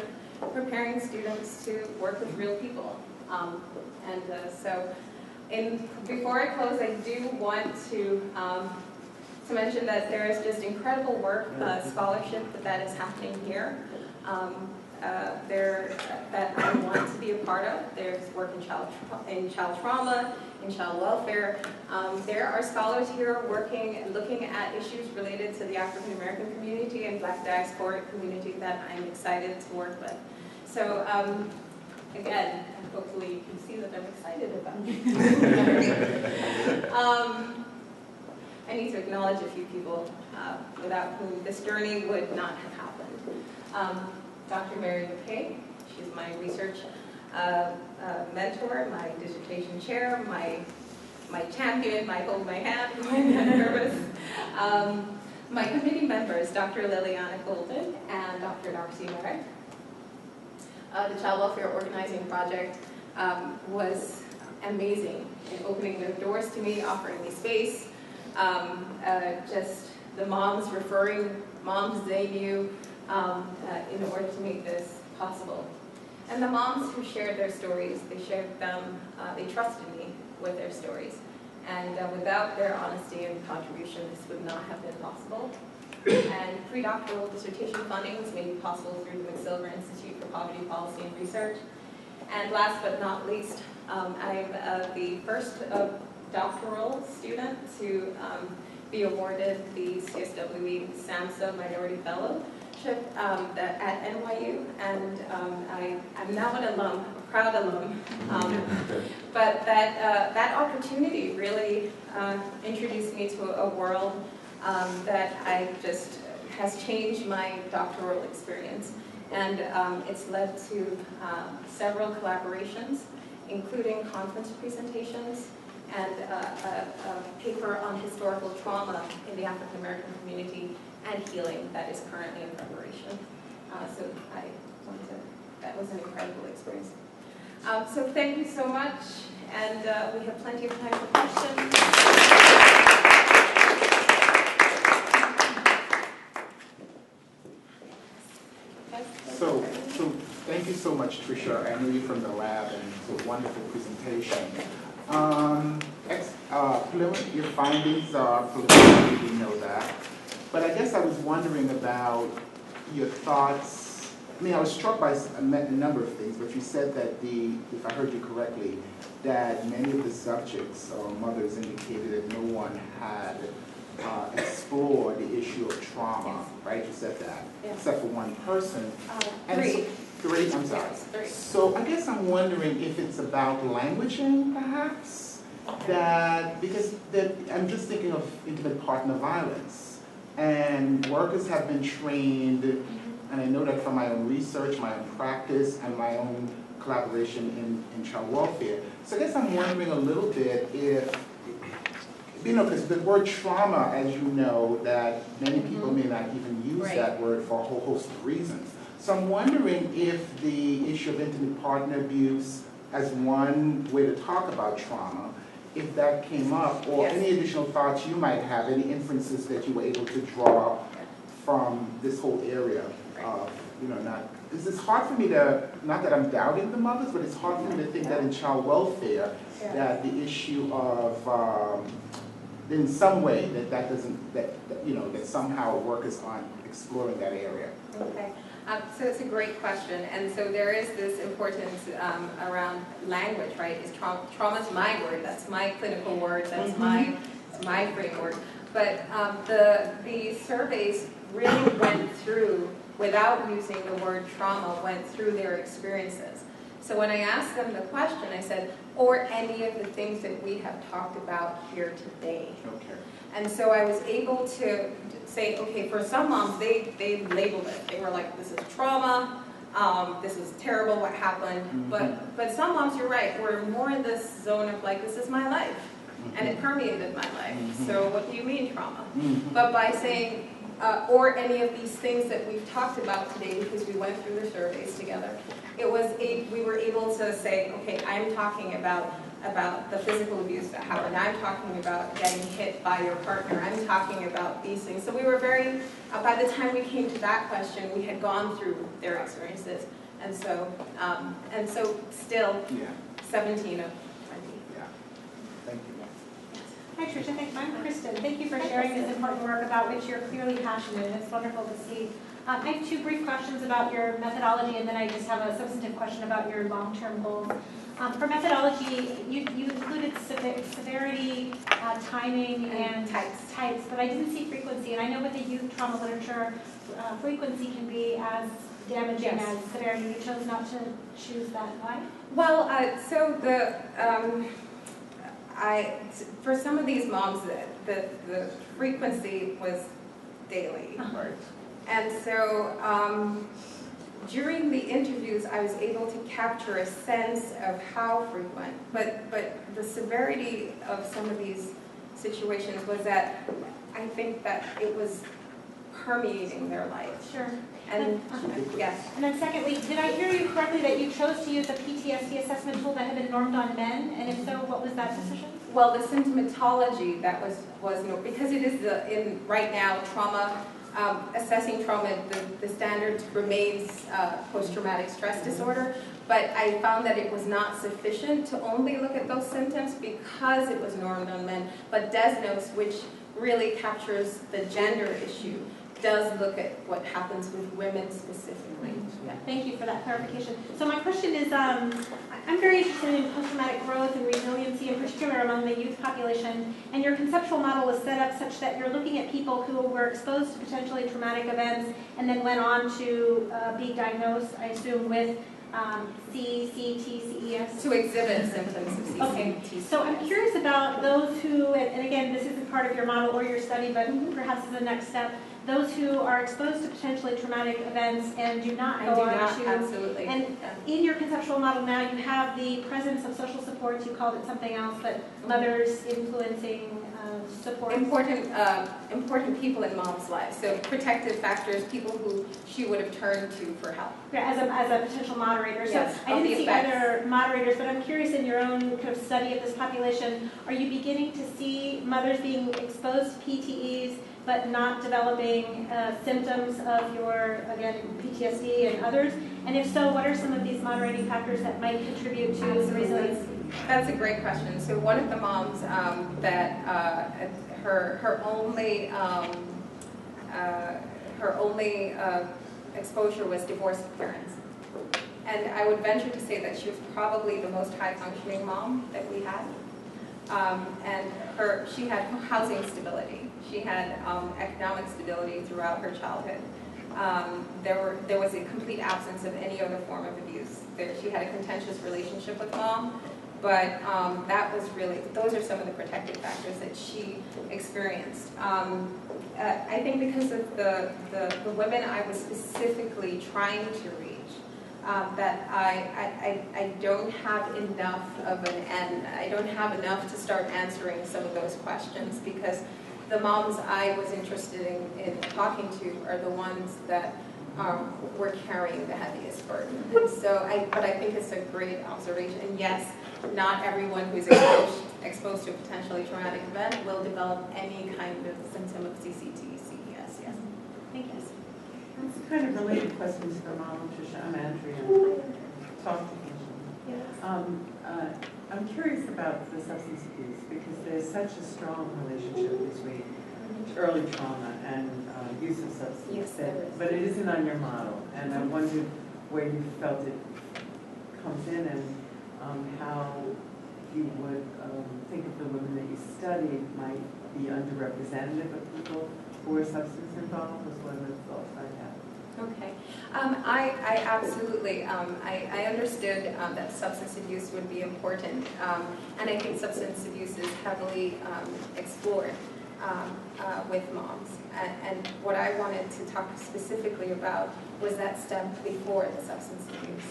Speaker 2: preparing students to work with real people. Before I close, I do want to mention that there is just incredible work, scholarship that is happening here. That I want to be a part of. There's work in child trauma, in child welfare. There are scholars here working and looking at issues related to the African American community and Black diasporic community that I'm excited to work with. So again, hopefully you can see that I'm excited about it. I need to acknowledge a few people without whom this journey would not have happened. Dr. Mary McKay, she's my research mentor, my dissertation chair, my champion, my hold my hand when I'm nervous. My committee members, Dr. Liliana Golden and Dr. Darcy Merrick. The Child Welfare Organizing Project was amazing in opening their doors to me, offering me space. Just the moms referring moms they knew in order to make this possible. And the moms who shared their stories, they shared them, they trusted me with their stories. And without their honesty and contribution, this would not have been possible. And predoctoral dissertation funding was made possible through the McSilver Institute for Poverty Policy and Research. And last but not least, I'm the first doctoral student to be awarded the CSWE SAMHSA Minority Fellowship at NYU, and I'm now an alum, a proud alum. But that opportunity really introduced me to a world that has changed my doctoral experience, and it's led to several collaborations, including conference presentations and a paper on historical trauma in the African American community and healing that is currently in preparation. That was an incredible experience. So thank you so much, and we have plenty of time for questions.
Speaker 3: So thank you so much, Tricia. I know you from the lab, and it's a wonderful presentation. Your findings are preliminary, we know that. But I guess I was wondering about your thoughts I mean, I was struck by a number of things, but you said that if I heard you correctly, that many of the subjects or mothers indicated that no one had explored the issue of trauma,
Speaker 2: Yes.
Speaker 3: right? You said that,
Speaker 2: Yes.
Speaker 3: except for one person. And
Speaker 2: Three.
Speaker 3: so- Three, I'm sorry.
Speaker 2: Yes, three.
Speaker 3: So I guess I'm wondering if it's about languaging, perhaps, because I'm just thinking of intimate partner violence. And workers have been trained, and I know that from my own research, my own practice, and my own collaboration in child welfare. So I guess I'm wondering a little bit if, because the word trauma, as you know, that many people may not even use
Speaker 2: Right.
Speaker 3: that word for a whole host of reasons. So I'm wondering if the issue of intimate partner abuse as one way to talk about trauma, if that came up, or
Speaker 2: Yes.
Speaker 3: any additional thoughts you might have, any inferences that you were able to draw from this whole area of, because it's hard for me to, not that I'm doubting the mothers, but it's hard for me to think that in child welfare,
Speaker 2: Yeah.
Speaker 3: that the issue of, in some way, that somehow workers aren't exploring that area.
Speaker 2: Okay, so it's a great question, and so there is this importance around language, right? Is trauma's my word, that's my clinical word, that's my framework. But the surveys really went through, without using the word trauma, went through their experiences. So when I asked them the question, I said, or any of the things that we have talked about here today.
Speaker 3: Okay.
Speaker 2: And so I was able to say, okay, for some moms, they labeled it. They were like, this is trauma, this is terrible what happened. But some moms, you're right, were more in this zone of like, this is my life. And it permeated my life. So what do you mean trauma? But by saying, or any of these things that we've talked about today, because we went through the surveys together, we were able to say, okay, I'm talking about the physical abuse that happened. I'm talking about getting hit by your partner. I'm talking about these things. So we were very, by the time we came to that question, we had gone through their experiences. And so still, 17 of 20.
Speaker 3: Yeah. Thank you.
Speaker 4: Hi Tricia, I'm Kristen. Thank you for sharing this important work about which you're clearly passionate. It's wonderful to see. I have two brief questions about your methodology, and then I just have a substantive question about your long-term goals. For methodology, you included severity, timing, and types, but I didn't see frequency. And I know with the youth trauma literature, frequency can be as damaging as severity. You chose not to choose that. Why?
Speaker 2: Well, for some of these moms, the frequency was daily.
Speaker 3: Right.
Speaker 2: And so during the interviews, I was able to capture a sense of how frequent, but the severity of some of these situations was that I think that it was permeating their life.
Speaker 4: Sure.
Speaker 2: And yes.
Speaker 4: And then secondly, did I hear you correctly that you chose to use a PTSD assessment tool that had been normed on men? And if so, what was that decision?
Speaker 2: Well, the symptomatology that was no, because it is right now trauma. Assessing trauma, the standard remains post-traumatic stress disorder, but I found that it was not sufficient to only look at those symptoms because it was normed on men. But DESNOS, which really captures the gender issue, does look at what happens with women specifically.
Speaker 4: Yeah, thank you for that clarification. So my question is, I'm very interested in post-traumatic growth and resiliency, in particular among the youth population, and your conceptual model is set up such that you're looking at people who were exposed to potentially traumatic events and then went on to be diagnosed, I assume, with CES?
Speaker 2: To exhibit symptoms of CCT.
Speaker 4: Okay, so I'm curious about those who, and again, this isn't part of your model or your study, but perhaps as a next step, those who are exposed to potentially traumatic events and do not go on to...
Speaker 2: Absolutely.
Speaker 4: And in your conceptual model now, you have the presence of social supports, you called it something else, but mothers influencing support.
Speaker 2: Important people in mom's life. So protective factors, people who she would have turned to for help.
Speaker 4: Yeah, as a potential moderator.
Speaker 2: Yes,
Speaker 4: So I didn't see other moderators, but I'm curious in your own kind of study of this population, are you beginning to see mothers being exposed to PTEs but not developing symptoms of your, again, PTSD and others? And if so, what are some of these moderating factors that might contribute to the resilience?
Speaker 2: That's a great question. So one of the moms that her only exposure was divorced parents. And I would venture to say that she was probably the most high-functioning mom that we had. And she had housing stability. She had economic stability throughout her childhood. There was a complete absence of any other form of abuse. She had a contentious relationship with mom, but that was really, those are some of the protective factors that she experienced. I think because of the women I was specifically trying to reach, that I don't have enough of an end. I don't have enough to start answering some of those questions, because the moms I was interested in talking to are the ones that were carrying the heaviest burden. And so, but I think it's a great observation. And yes, not everyone who's exposed to a potentially traumatic event will develop any kind of symptom of CCT, CES, yes.
Speaker 4: Thank you.
Speaker 5: It's a kind of related question to the mom, Tricia. I'm Andrea. Talk to Angela. I'm curious about the substance abuse, because there's such a strong relationship between early trauma and use of substance.
Speaker 2: Yes, there is.
Speaker 5: But it isn't on your model, and I wondered where you felt it comes in, and how you would think of the women that you studied might be underrepresented of people who are substance involved. Was one of the thoughts I had.
Speaker 2: Okay. I absolutely, I understood that substance abuse would be important, and I think substance abuse is heavily explored with moms. And what I wanted to talk specifically about was that step before the substance abuse.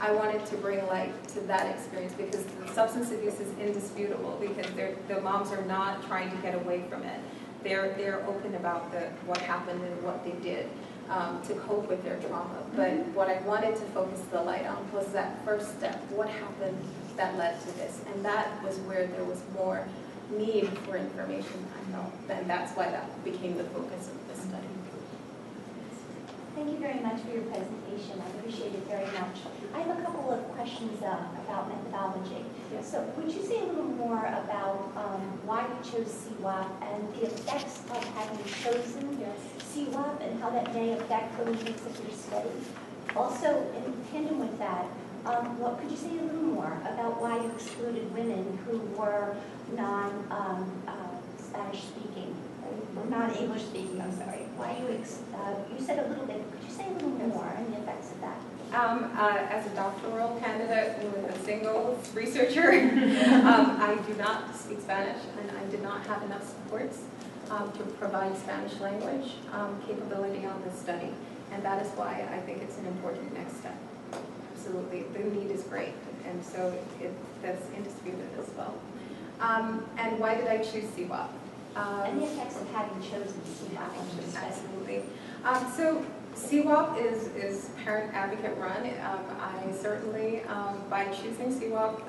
Speaker 2: I wanted to bring light to that experience, because the substance abuse is indisputable, because the moms are not trying to get away from it. They're open about what happened and what they did to cope with their trauma. But what I wanted to focus the light on was that first step. What happened that led to this? And that was where there was more need for information, I felt. And that's why that became the focus of the study.
Speaker 6: Thank you very much for your presentation. I appreciate it very much. I have a couple of questions about methodology.
Speaker 2: Yes.
Speaker 6: So would you say a little more about why you chose CWAP and the effects of having chosen CWAP and how that may affect the results of your study? Also, in tandem with that, could you say a little more about why you excluded women who were non-Spanish speaking, or non-English speaking, I'm sorry. Why you said a little bit, could you say a little more on the effects of that?
Speaker 2: As a doctoral candidate with a single researcher, I do not speak Spanish, and I did not have enough supports to provide Spanish language capability on this study. And that is why I think it's an important next step. Absolutely, the need is great, and so that's indisputed as well. And why did I choose CWAP?
Speaker 6: And the effects of having chosen CWAP on your study.
Speaker 2: Absolutely. So CWAP is parent advocate run. I certainly, by choosing CWAP,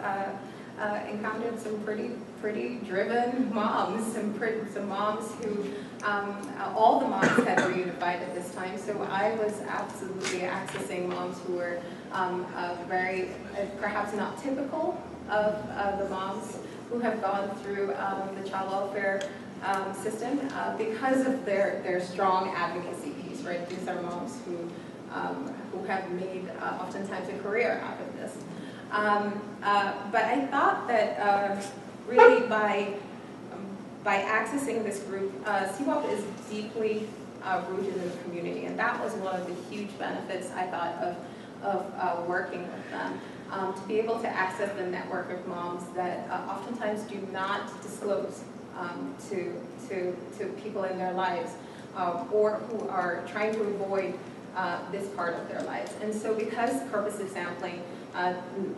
Speaker 2: encountered some pretty driven moms, some moms who, all the moms had reunified at this time. So I was absolutely accessing moms who were very, perhaps not typical of the moms who have gone through the child welfare system because of their strong advocacy piece, right? These are moms who have made oftentimes a career out of this. But I thought that really by accessing this group, CWAP is deeply rooted in the community, and that was one of the huge benefits I thought of working with them. To be able to access the network of moms that oftentimes do not disclose to people in their lives, or who are trying to avoid this part of their lives. And so because purposive sampling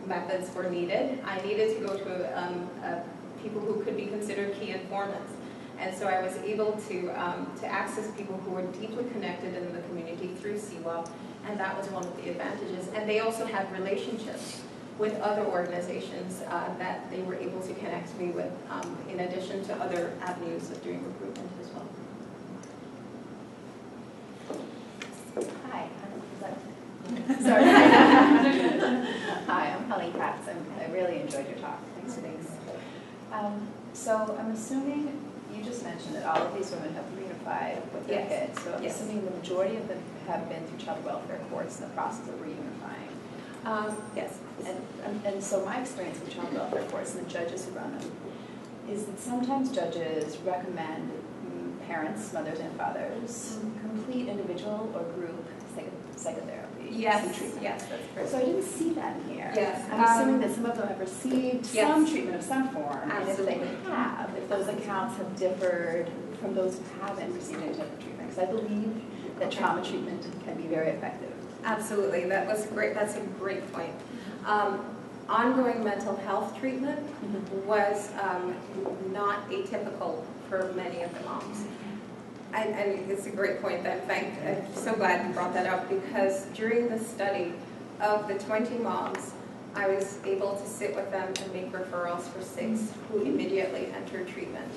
Speaker 2: methods were needed, I needed to go to people who could be considered key informants. And so I was able to access people who were deeply connected in the community through CWAP, and that was one of the advantages. And they also had relationships with other organizations that they were able to connect me with, in addition to other avenues of doing recruitment as well.
Speaker 6: Hi.
Speaker 7: Sorry. Hi, I'm Holly Katz. I really enjoyed your talk. Thanks. So I'm assuming you just mentioned that all of these women have reunified reunify with their
Speaker 2: Yes.
Speaker 7: kids. So I'm
Speaker 2: Yes.
Speaker 7: assuming the majority of them have been through child welfare courts in the process of reunifying.
Speaker 2: Yes.
Speaker 7: And so my experience with child welfare courts and the judges who run them is that sometimes judges recommend parents, mothers and fathers, complete individual or group psychotherapy.
Speaker 2: Yes,
Speaker 7: and treatment.
Speaker 2: yes, that's correct.
Speaker 7: So I didn't see that in here.
Speaker 2: Yes,
Speaker 7: I'm assuming that some of them have received
Speaker 2: yes.
Speaker 7: some treatment of some form. And if they
Speaker 2: Absolutely.
Speaker 7: have, if those accounts have differed from those who haven't received any type of treatment. Because I believe that trauma treatment can be very effective.
Speaker 2: Absolutely, that was great. That's a great point. Ongoing mental health treatment was not atypical for many of the moms. And it's a great point. I'm so glad you brought that up, because during the study of the 20 moms, I was able to sit with them and make referrals for 6 who immediately entered treatment.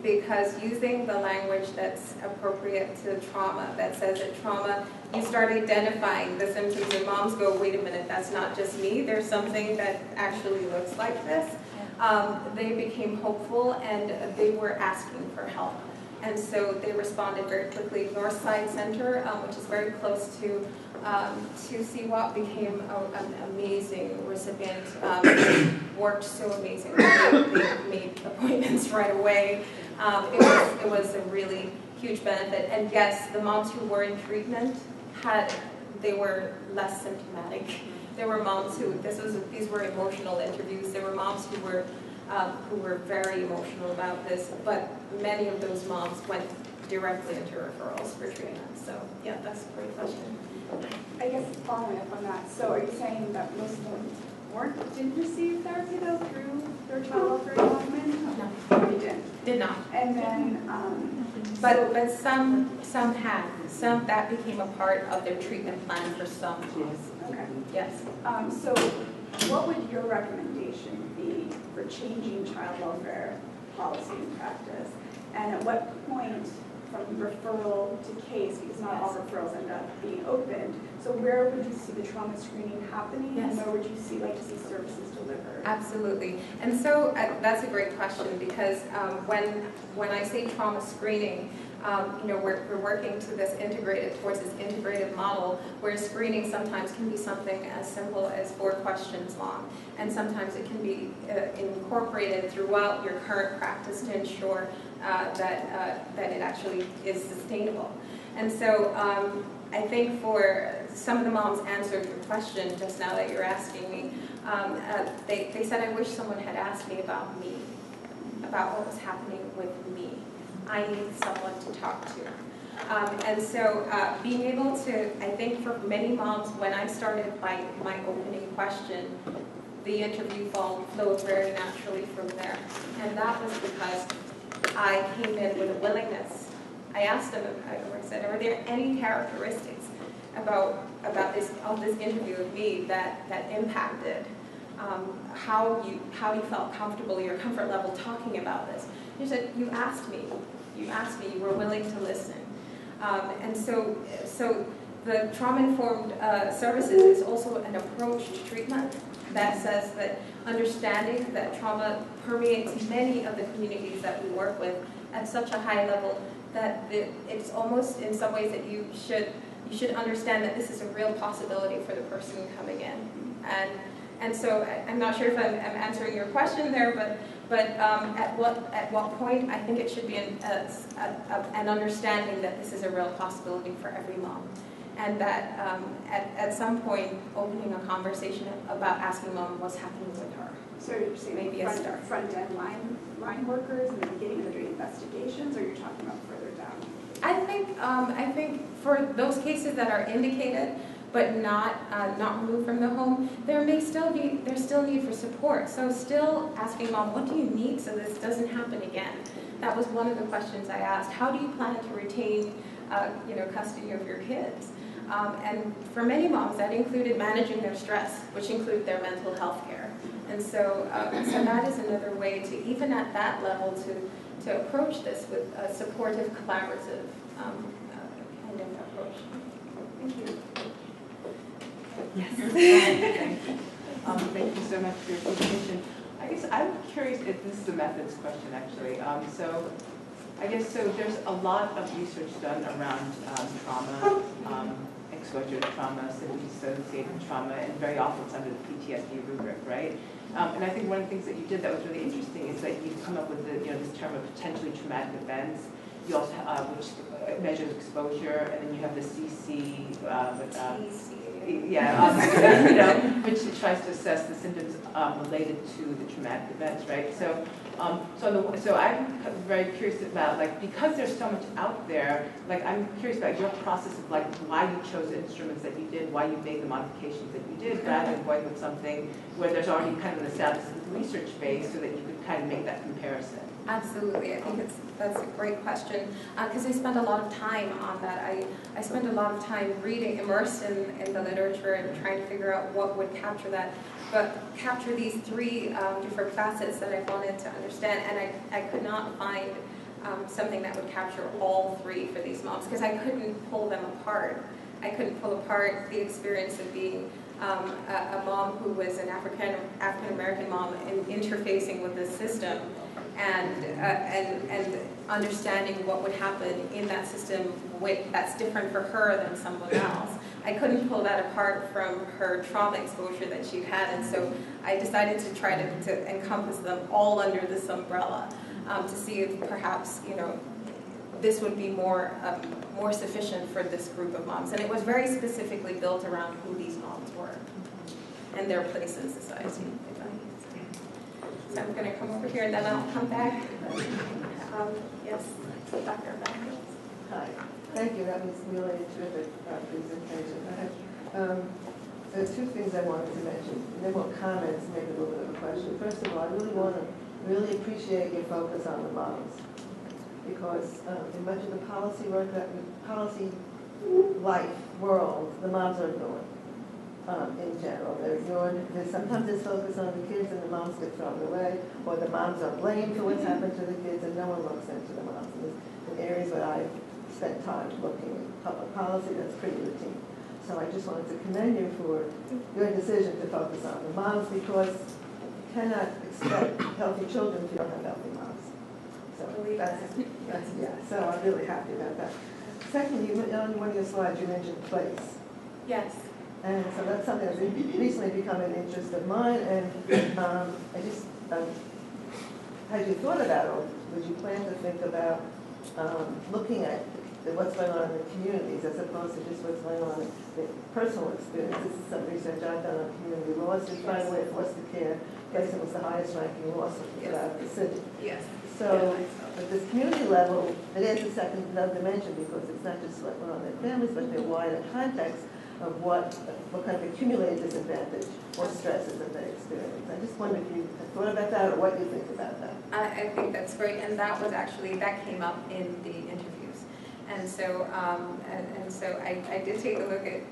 Speaker 2: Because using the language that's appropriate to trauma, that says that trauma, you start identifying the symptoms and moms go, wait a minute, that's not just me, there's something that actually looks like this. They became hopeful and they were asking for help. And so they responded very quickly. Northside Center, which is very close to CWAP, became an amazing recipient. Worked so amazingly. They made appointments right away. It was a really huge benefit. And yes, the moms who were in treatment they were less symptomatic. There were moms who these were emotional interviews. There were moms who were very emotional about this, but many of those moms went directly into referrals for treatment. So yeah, that's a great question.
Speaker 8: I guess following up on that, so are you saying that most of them didn't receive therapy though through their child welfare involvement?
Speaker 2: No.
Speaker 8: They didn't.
Speaker 2: Did not.
Speaker 8: And then,
Speaker 2: But some had. Some, that became a part of their treatment plan for some moms.
Speaker 8: okay.
Speaker 2: Yes.
Speaker 8: So what would your recommendation be for changing child welfare policy and practice? And at what point from referral to case, because not all referrals end up being opened, so where would you see the trauma screening happening?
Speaker 2: Yes.
Speaker 8: And where would you like to see services delivered?
Speaker 2: Absolutely. And so that's a great question, because when I say trauma screening, we're working towards this integrated model where screening sometimes can be something as simple as 4 questions long, and sometimes it can be incorporated throughout your current practice to ensure that it actually is sustainable. And so I think for some of the moms answered your question just now that you're asking me, they said, I wish someone had asked me, about what was happening with me. I need someone to talk to. And so being able to, I think for many moms, when I started my opening question, the interview flowed very naturally from there. And that was because I came in with a willingness. I asked them, I said, are there any characteristics about this interview with me that impacted how you felt comfortable, your comfort level talking about this? You said, you asked me, you were willing to listen. And so the trauma-informed services is also an approach to treatment that says that understanding that trauma permeates many of the communities that we work with at such a high level that it's almost in some ways that you should understand that this is a real possibility for the person coming in. And so I'm not sure if I'm answering your question there, but at what point I think it should be an understanding that this is a real possibility for every mom, and that at some point opening a conversation about asking mom what's happening with her.
Speaker 8: So you're saying
Speaker 2: Maybe a start.
Speaker 8: front-end line workers in the beginning when they're doing investigations, or you're talking about further down?
Speaker 2: I think for those cases that are indicated but not removed from the home, there's still need for support. So still asking mom, what do you need so this doesn't happen again? That was one of the questions I asked. How do you plan to retain custody of your kids? And for many moms, that included managing their stress, which included their mental health care. And so that is another way to, even at that level, to approach this with a supportive, collaborative kind of approach. Thank you.
Speaker 5: Yes. Thank you so much for your presentation. I guess I'm curious if this is a methods question, actually. So
Speaker 9: I guess so. There's a lot of research done around trauma, exposure to trauma, symptom-associated trauma, and very often it's under the PTSD rubric, right? And I think one of the things that you did that was really interesting is that you come up with this term of potentially traumatic events. You also which measures exposure, and then you have the CC. Which tries to assess the symptoms related to the traumatic events, right? So I'm very curious about, like, because there's so much out there, like, I'm curious about your process of, like, why you chose the instruments that you did, why you made the modifications that you did, rather than going with something where there's already kind of an established research base so that you could kind of make that comparison.
Speaker 2: Absolutely, I think that's a great question, because I spent a lot of time on that. I spent a lot of time reading, immersed in the literature and trying to figure out what would capture that, but capture these three different facets that I wanted to understand, and I could not find something that would capture all three for these moms, because I couldn't pull them apart. I couldn't pull apart the experience of being a mom who was an African American mom and interfacing with the system, and understanding what would happen in that system that's different for her than someone else. I couldn't pull that apart from her trauma exposure that she'd had, and so I decided to try to encompass them all under this umbrella, to see if perhaps, this would be more sufficient for this group of moms. And it was very specifically built around who these moms were and their place in society. So I'm going to come over here, and then I'll come back. Yes, Dr. Becker.
Speaker 10: Hi. Thank you. That was really a terrific presentation. There are two things I wanted to mention, and then more comments, maybe a little bit of a question. First of all, I really appreciate your focus on the moms, because in much of the policy work, policy life world, the moms are ignored. In general, they're ignored. Sometimes there's focus on the kids and the moms get thrown away, or the moms are blamed for what's happened to the kids and no one looks into the moms. And in areas where I've spent time looking at public policy, that's pretty routine. So I just wanted to commend you for your decision to focus on the moms, because you cannot expect healthy children if you don't have healthy moms. So so I'm really happy about that. Secondly, on one of your slides you mentioned place.
Speaker 2: Yes.
Speaker 10: And so that's something that's recently become an interest of mine, and I just, had you thought about, or would you plan to think about looking at what's going on in the communities as opposed to just what's going on in the personal experience? This is some research I've done on community laws to try to way foster care. Grayson was the highest ranking law throughout the city.
Speaker 2: Yes.
Speaker 10: So at this community level, it adds another dimension, because it's not just what's going on in their families, but their wider context of what kind of accumulated disadvantage or stresses that they experience. I just wondered if you had thought about that, or what you think about that.
Speaker 2: I think that's great, and that came up in the interviews. And so, I did take a look at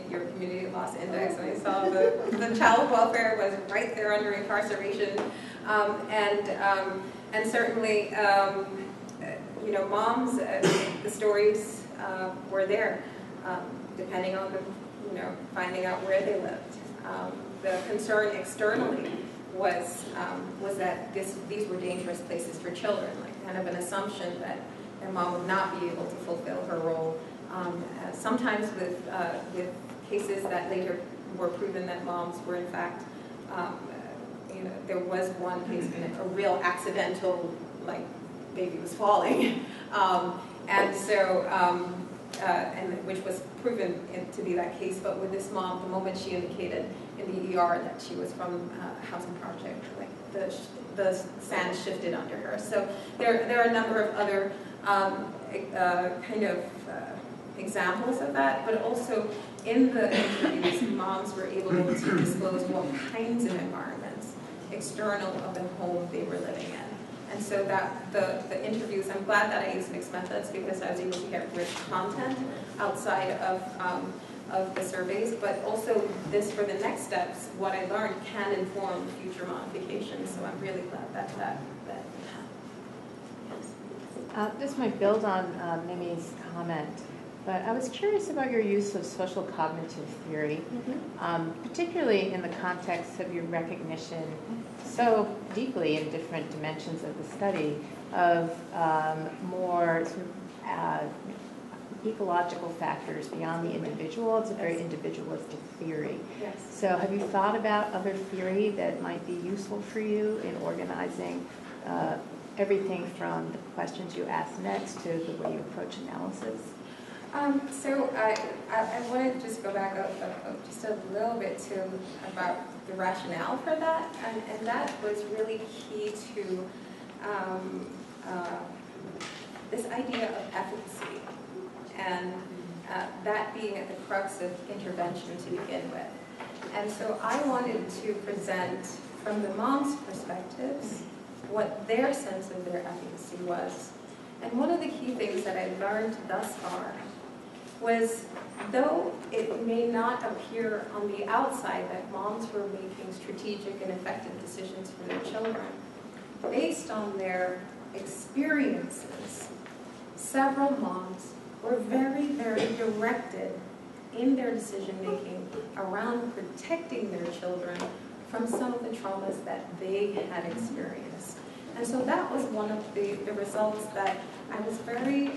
Speaker 2: your community loss index, and I saw the child welfare was right there under incarceration, and certainly, moms, the stories were there. Depending on finding out where they lived. The concern externally was that these were dangerous places for children, like kind of an assumption that their mom would not be able to fulfill her role. Sometimes with cases that later were proven that moms were in fact, there was one case, a real accidental, like baby was falling, and so. And which was proven to be that case, but with this mom, the moment she indicated in the ER that she was from a housing project, like the sand shifted under her. So there are a number of other examples of that, but also in the interviews, moms were able to disclose what kinds of environments external of the home they were living in. And so that the interviews, I'm glad that I used mixed methods, because I was able to get rich content outside of the surveys, but also this, for the next steps, what I learned can inform future modifications. So I'm really glad that happened. Yes.
Speaker 11: This might build on Mimi's comment, but I was curious about your use of social cognitive theory, particularly in the context of your recognition so deeply in different dimensions of the study of more sort of, ecological factors beyond the individual. It's a very individualistic theory.
Speaker 2: Yes.
Speaker 11: So have you thought about other theory that might be useful for you in organizing everything from the questions you ask next to the way you approach analysis?
Speaker 2: So I want to just go back just a little bit to about the rationale for that, and that was really key to this idea of efficacy, and that being at the crux of intervention to begin with. And so I wanted to present from the mom's perspectives what their sense of their efficacy was. And one of the key things that I learned thus far was, though it may not appear on the outside that moms were making strategic and effective decisions for their children, based on their experiences, several moms were very, very directed in their decision-making around protecting their children from some of the traumas that they had experienced. And so that was one of the results that I was very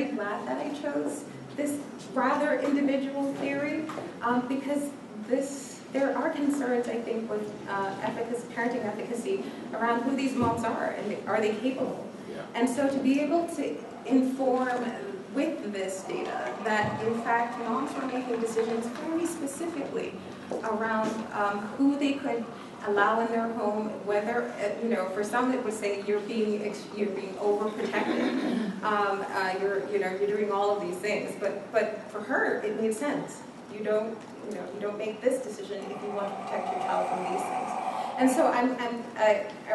Speaker 2: glad that I chose this rather individual theory, because there are concerns, I think, with parenting efficacy around who these moms are and are they capable.
Speaker 3: Yeah.
Speaker 2: And so to be able to inform with this data that, in fact, moms were making decisions very specifically around who they could allow in their home, whether, for some it would say you're being overprotected, you're doing all of these things, but for her it made sense. You don't make this decision if you want to protect your child from these things. And so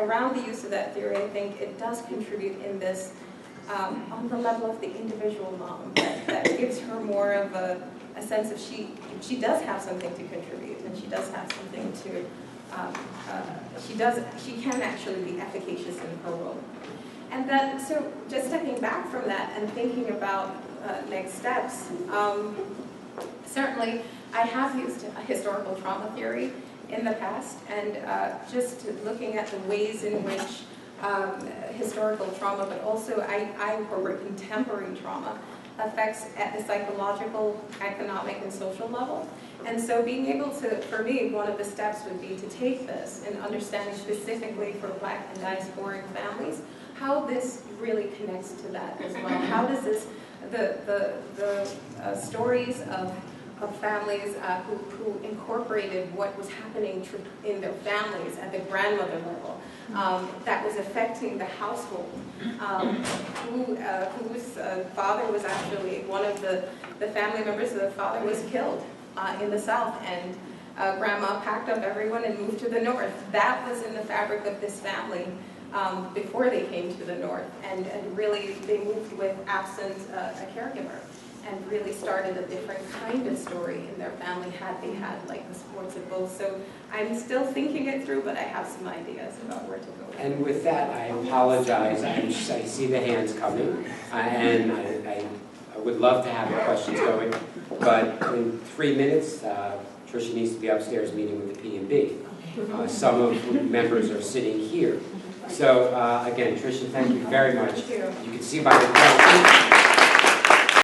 Speaker 2: around the use of that theory, I think it does contribute in this on the level of the individual mom, that gives her more of a sense of she does have something to contribute, and she does have something to she can actually be efficacious in her role. And then, so just stepping back from that and thinking about next steps, certainly I have used a historical trauma theory in the past, and just looking at the ways in which historical trauma, but also I incorporate contemporary trauma, affects at the psychological, economic, and social level. And so being able to, for me, one of the steps would be to take this and understanding specifically for Black and diasporic families, how this really connects to that as well. How does this, the stories of families who incorporated what was happening in their families at the grandmother level, that was affecting the household, whose father was actually one of the family members of the father was killed in the South, and grandma packed up everyone and moved to the North. That was in the fabric of this family before they came to the North, and really they moved with absent a caregiver, and really started a different kind of story in their family had they had like the supports of both. So I'm still thinking it through, but I have some ideas about where to go.
Speaker 1: And with that, I apologize. I see the hands coming, and I would love to have the questions going, but in 3 minutes, Tricia needs to be upstairs meeting with the P&B. Some of the members are sitting here. So again, Tricia, thank you very much.
Speaker 2: Thank you.
Speaker 1: You can see by the questions.